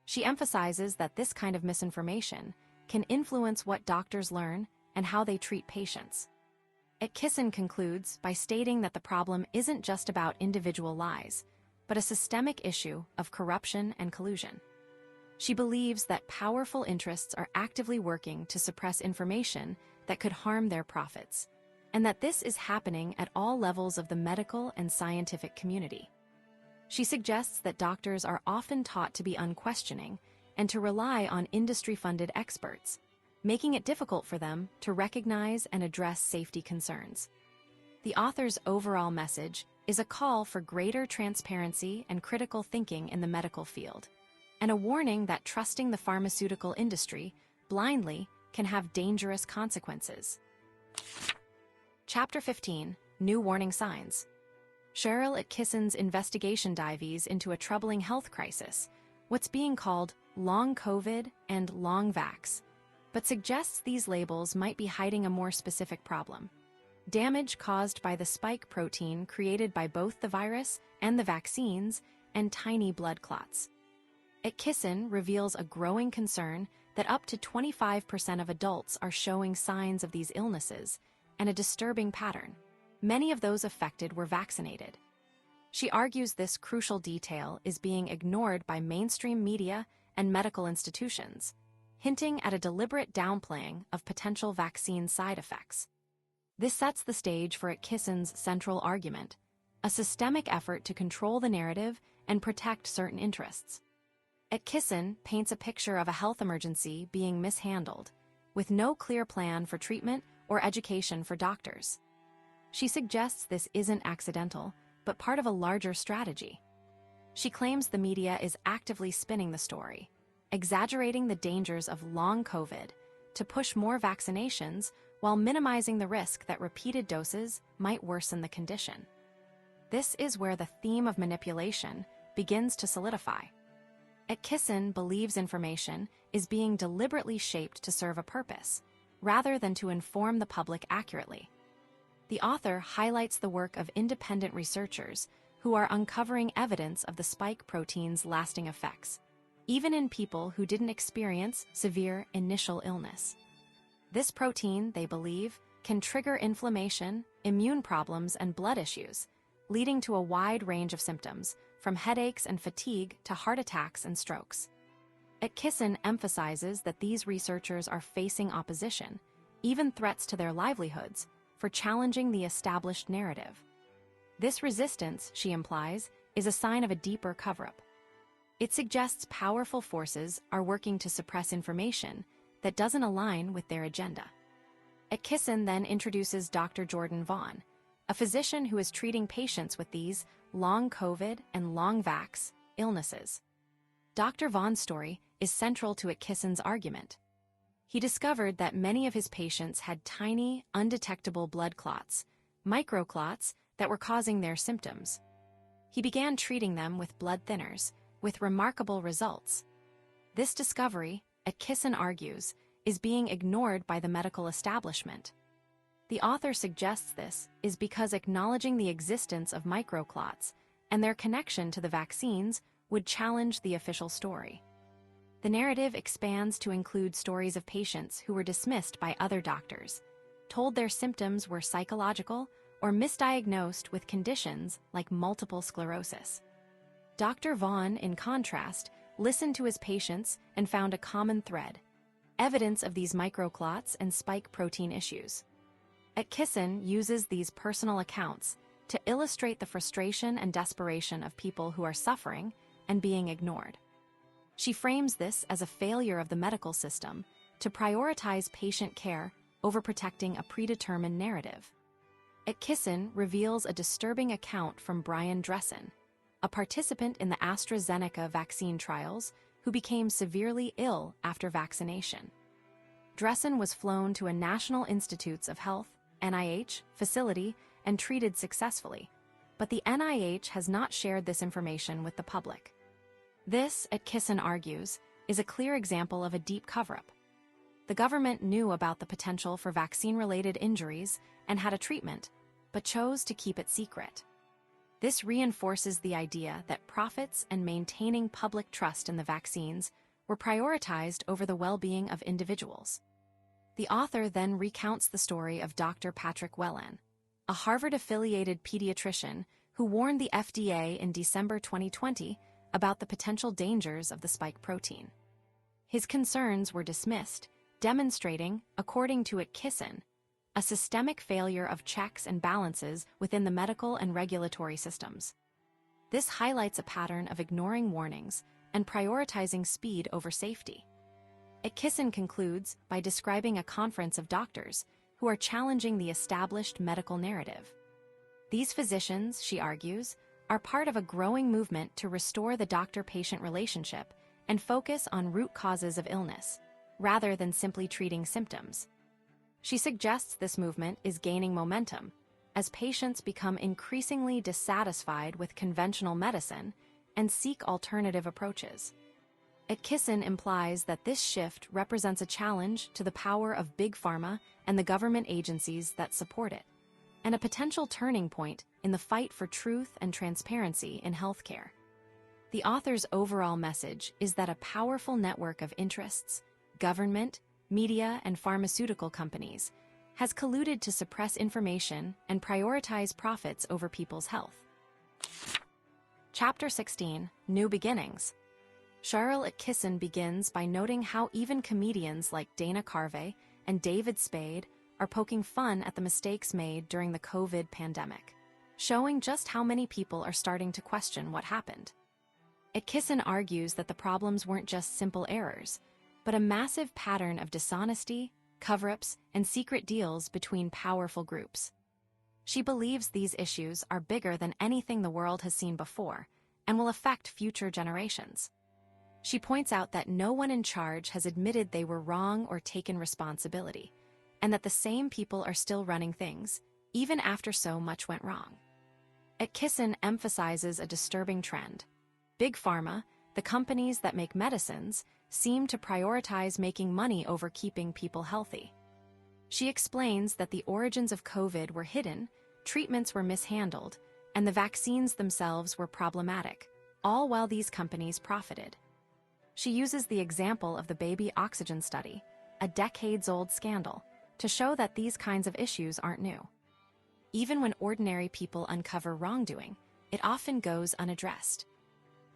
She emphasizes that this kind of misinformation can influence what doctors learn and how they treat patients. Attkisson concludes by stating that the problem isn't just about individual lies, but a systemic issue of corruption and collusion. She believes that powerful interests are actively working to suppress information that could harm their profits, and that this is happening at all levels of the medical and scientific community. She suggests that doctors are often taught to be unquestioning and to rely on industry-funded experts, making it difficult for them to recognize and address safety concerns. The author's overall message is a call for greater transparency and critical thinking in the medical field, and a warning that trusting the pharmaceutical industry blindly can have dangerous consequences. Chapter 15, New Warning Signs. Sharyl Attkisson's investigation dives into a troubling health crisis, what's being called long COVID and long vax, but suggests these labels might be hiding a more specific problem: damage caused by the spike protein created by both the virus and the vaccines, and tiny blood clots. Attkisson reveals a growing concern that up to 25% of adults are showing signs of these illnesses, and a disturbing pattern. Many of those affected were vaccinated. She argues this crucial detail is being ignored by mainstream media and medical institutions, hinting at a deliberate downplaying of potential vaccine side effects. This sets the stage for Attkisson's central argument, a systemic effort to control the narrative and protect certain interests. Attkisson paints a picture of a health emergency being mishandled, with no clear plan for treatment or education for doctors. She suggests this isn't accidental, but part of a larger strategy. She claims the media is actively spinning the story, exaggerating the dangers of long COVID to push more vaccinations while minimizing the risk that repeated doses might worsen the condition. This is where the theme of manipulation begins to solidify. Attkisson believes information is being deliberately shaped to serve a purpose, rather than to inform the public accurately. The author highlights the work of independent researchers who are uncovering evidence of the spike protein's lasting effects, even in people who didn't experience severe initial illness. This protein, they believe, can trigger inflammation, immune problems, and blood issues, leading to a wide range of symptoms, from headaches and fatigue to heart attacks and strokes. Attkisson emphasizes that these researchers are facing opposition, even threats to their livelihoods, for challenging the established narrative. This resistance, she implies, is a sign of a deeper cover-up. It suggests powerful forces are working to suppress information that doesn't align with their agenda. Attkisson then introduces Dr. Jordan Vaughn, a physician who is treating patients with these long COVID and long vax illnesses. Dr. Vaughn's story is central to Attkisson's argument. He discovered that many of his patients had tiny, undetectable blood clots, microclots, that were causing their symptoms. He began treating them with blood thinners, with remarkable results. This discovery, Attkisson argues, is being ignored by the medical establishment. The author suggests this is because acknowledging the existence of microclots and their connection to the vaccines would challenge the official story. The narrative expands to include stories of patients who were dismissed by other doctors, told their symptoms were psychological, or misdiagnosed with conditions like multiple sclerosis. Dr. Vaughn, in contrast, listened to his patients and found a common thread: evidence of these microclots and spike protein issues. Attkisson uses these personal accounts to illustrate the frustration and desperation of people who are suffering and being ignored. She frames this as a failure of the medical system to prioritize patient care over protecting a predetermined narrative. Attkisson reveals a disturbing account from Brian Dressen, a participant in the AstraZeneca vaccine trials who became severely ill after vaccination. Dressen was flown to a National Institutes of Health (NIH) facility and treated successfully, but the NIH has not shared this information with the public. This, Attkisson argues, is a clear example of a deep cover-up. The government knew about the potential for vaccine-related injuries and had a treatment, but chose to keep it secret. This reinforces the idea that profits and maintaining public trust in the vaccines were prioritized over the well-being of individuals. The author then recounts the story of Dr. Patrick Whelan, a Harvard-affiliated pediatrician who warned the FDA in December 2020 about the potential dangers of the spike protein. His concerns were dismissed, demonstrating, according to Attkisson, a systemic failure of checks and balances within the medical and regulatory systems. This highlights a pattern of ignoring warnings and prioritizing speed over safety. Attkisson concludes by describing a conference of doctors who are challenging the established medical narrative. These physicians, she argues, are part of a growing movement to restore the doctor-patient relationship and focus on root causes of illness, rather than simply treating symptoms. She suggests this movement is gaining momentum as patients become increasingly dissatisfied with conventional medicine and seek alternative approaches. Attkisson implies that this shift represents a challenge to the power of Big Pharma and the government agencies that support it, and a potential turning point in the fight for truth and transparency in healthcare. The author's overall message is that a powerful network of interests, government, media, and pharmaceutical companies has colluded to suppress information and prioritize profits over people's health. Chapter 16, New Beginnings. Sharyl Attkisson begins by noting how even comedians like Dana Carvey and David Spade are poking fun at the mistakes made during the COVID pandemic, showing just how many people are starting to question what happened. Attkisson argues that the problems weren't just simple errors, but a massive pattern of dishonesty, cover-ups, and secret deals between powerful groups. She believes these issues are bigger than anything the world has seen before and will affect future generations. She points out that no one in charge has admitted they were wrong or taken responsibility, and that the same people are still running things, even after so much went wrong. Attkisson emphasizes a disturbing trend. Big Pharma, the companies that make medicines, seem to prioritize making money over keeping people healthy. She explains that the origins of COVID were hidden, treatments were mishandled, and the vaccines themselves were problematic, all while these companies profited. She uses the example of the baby oxygen study, a decades-old scandal, to show that these kinds of issues aren't new. Even when ordinary people uncover wrongdoing, it often goes unaddressed.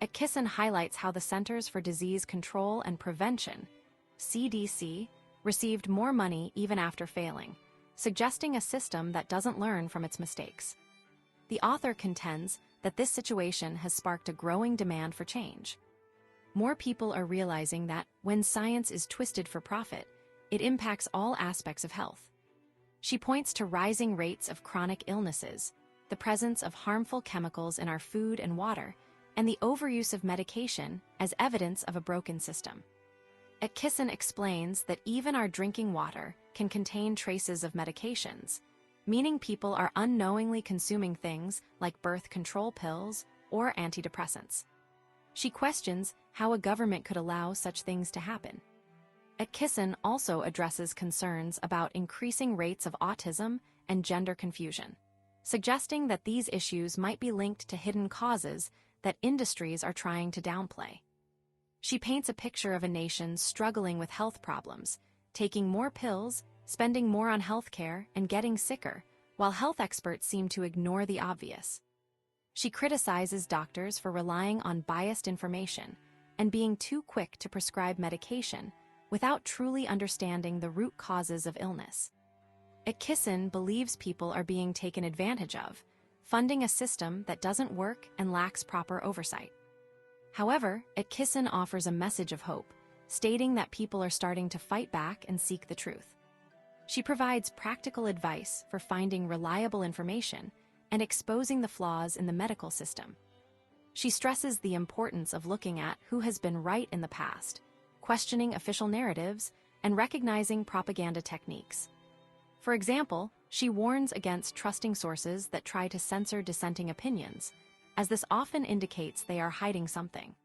Attkisson highlights how the Centers for Disease Control and Prevention, CDC, received more money even after failing, suggesting a system that doesn't learn from its mistakes. The author contends that this situation has sparked a growing demand for change. More people are realizing that when science is twisted for profit, it impacts all aspects of health. She points to rising rates of chronic illnesses, the presence of harmful chemicals in our food and water, and the overuse of medication as evidence of a broken system. Attkisson explains that even our drinking water can contain traces of medications, meaning people are unknowingly consuming things like birth control pills or antidepressants. She questions how a government could allow such things to happen. Attkisson also addresses concerns about increasing rates of autism and gender confusion, suggesting that these issues might be linked to hidden causes that industries are trying to downplay. She paints a picture of a nation struggling with health problems, taking more pills, spending more on healthcare, and getting sicker, while health experts seem to ignore the obvious. She criticizes doctors for relying on biased information and being too quick to prescribe medication without truly understanding the root causes of illness. Attkisson believes people are being taken advantage of, funding a system that doesn't work and lacks proper oversight. However, Attkisson offers a message of hope, stating that people are starting to fight back and seek the truth. She provides practical advice for finding reliable information and exposing the flaws in the medical system. She stresses the importance of looking at who has been right in the past, questioning official narratives, and recognizing propaganda techniques. For example, she warns against trusting sources that try to censor dissenting opinions, as this often indicates they are hiding something.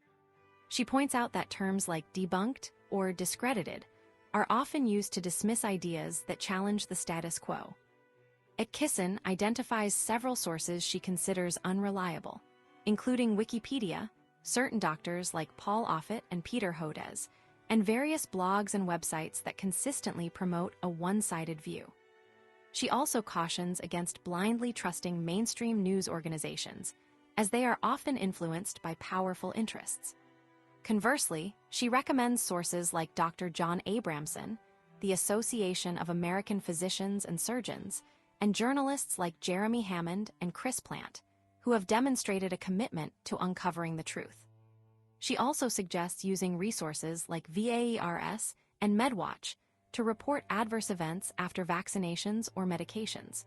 She points out that terms like debunked or discredited are often used to dismiss ideas that challenge the status quo. Attkisson identifies several sources she considers unreliable, including Wikipedia, certain doctors like Paul Offit and Peter Hodez, and various blogs and websites that consistently promote a one-sided view. She also cautions against blindly trusting mainstream news organizations, as they are often influenced by powerful interests. Conversely, she recommends sources like Dr. John Abramson, the Association of American Physicians and Surgeons, and journalists like Jeremy Hammond and Chris Plant, who have demonstrated a commitment to uncovering the truth. She also suggests using resources like VAERS and MedWatch to report adverse events after vaccinations or medications.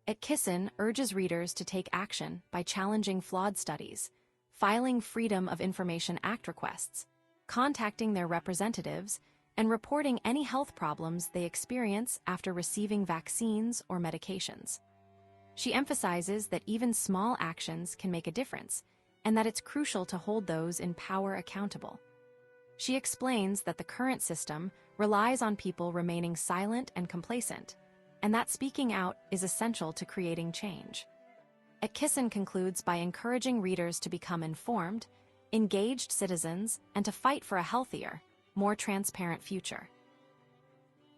Attkisson urges readers to take action by challenging flawed studies, filing Freedom of Information Act requests, contacting their representatives, and reporting any health problems they experience after receiving vaccines or medications. She emphasizes that even small actions can make a difference, and that it's crucial to hold those in power accountable. She explains that the current system relies on people remaining silent and complacent, and that speaking out is essential to creating change. Attkisson concludes by encouraging readers to become informed, engaged citizens, and to fight for a healthier, more transparent future.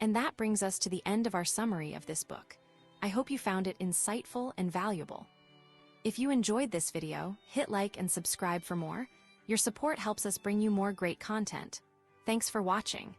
And that brings us to the end of our summary of this book. I hope you found it insightful and valuable. If you enjoyed this video, hit like and subscribe for more. Your support helps us bring you more great content. Thanks for watching.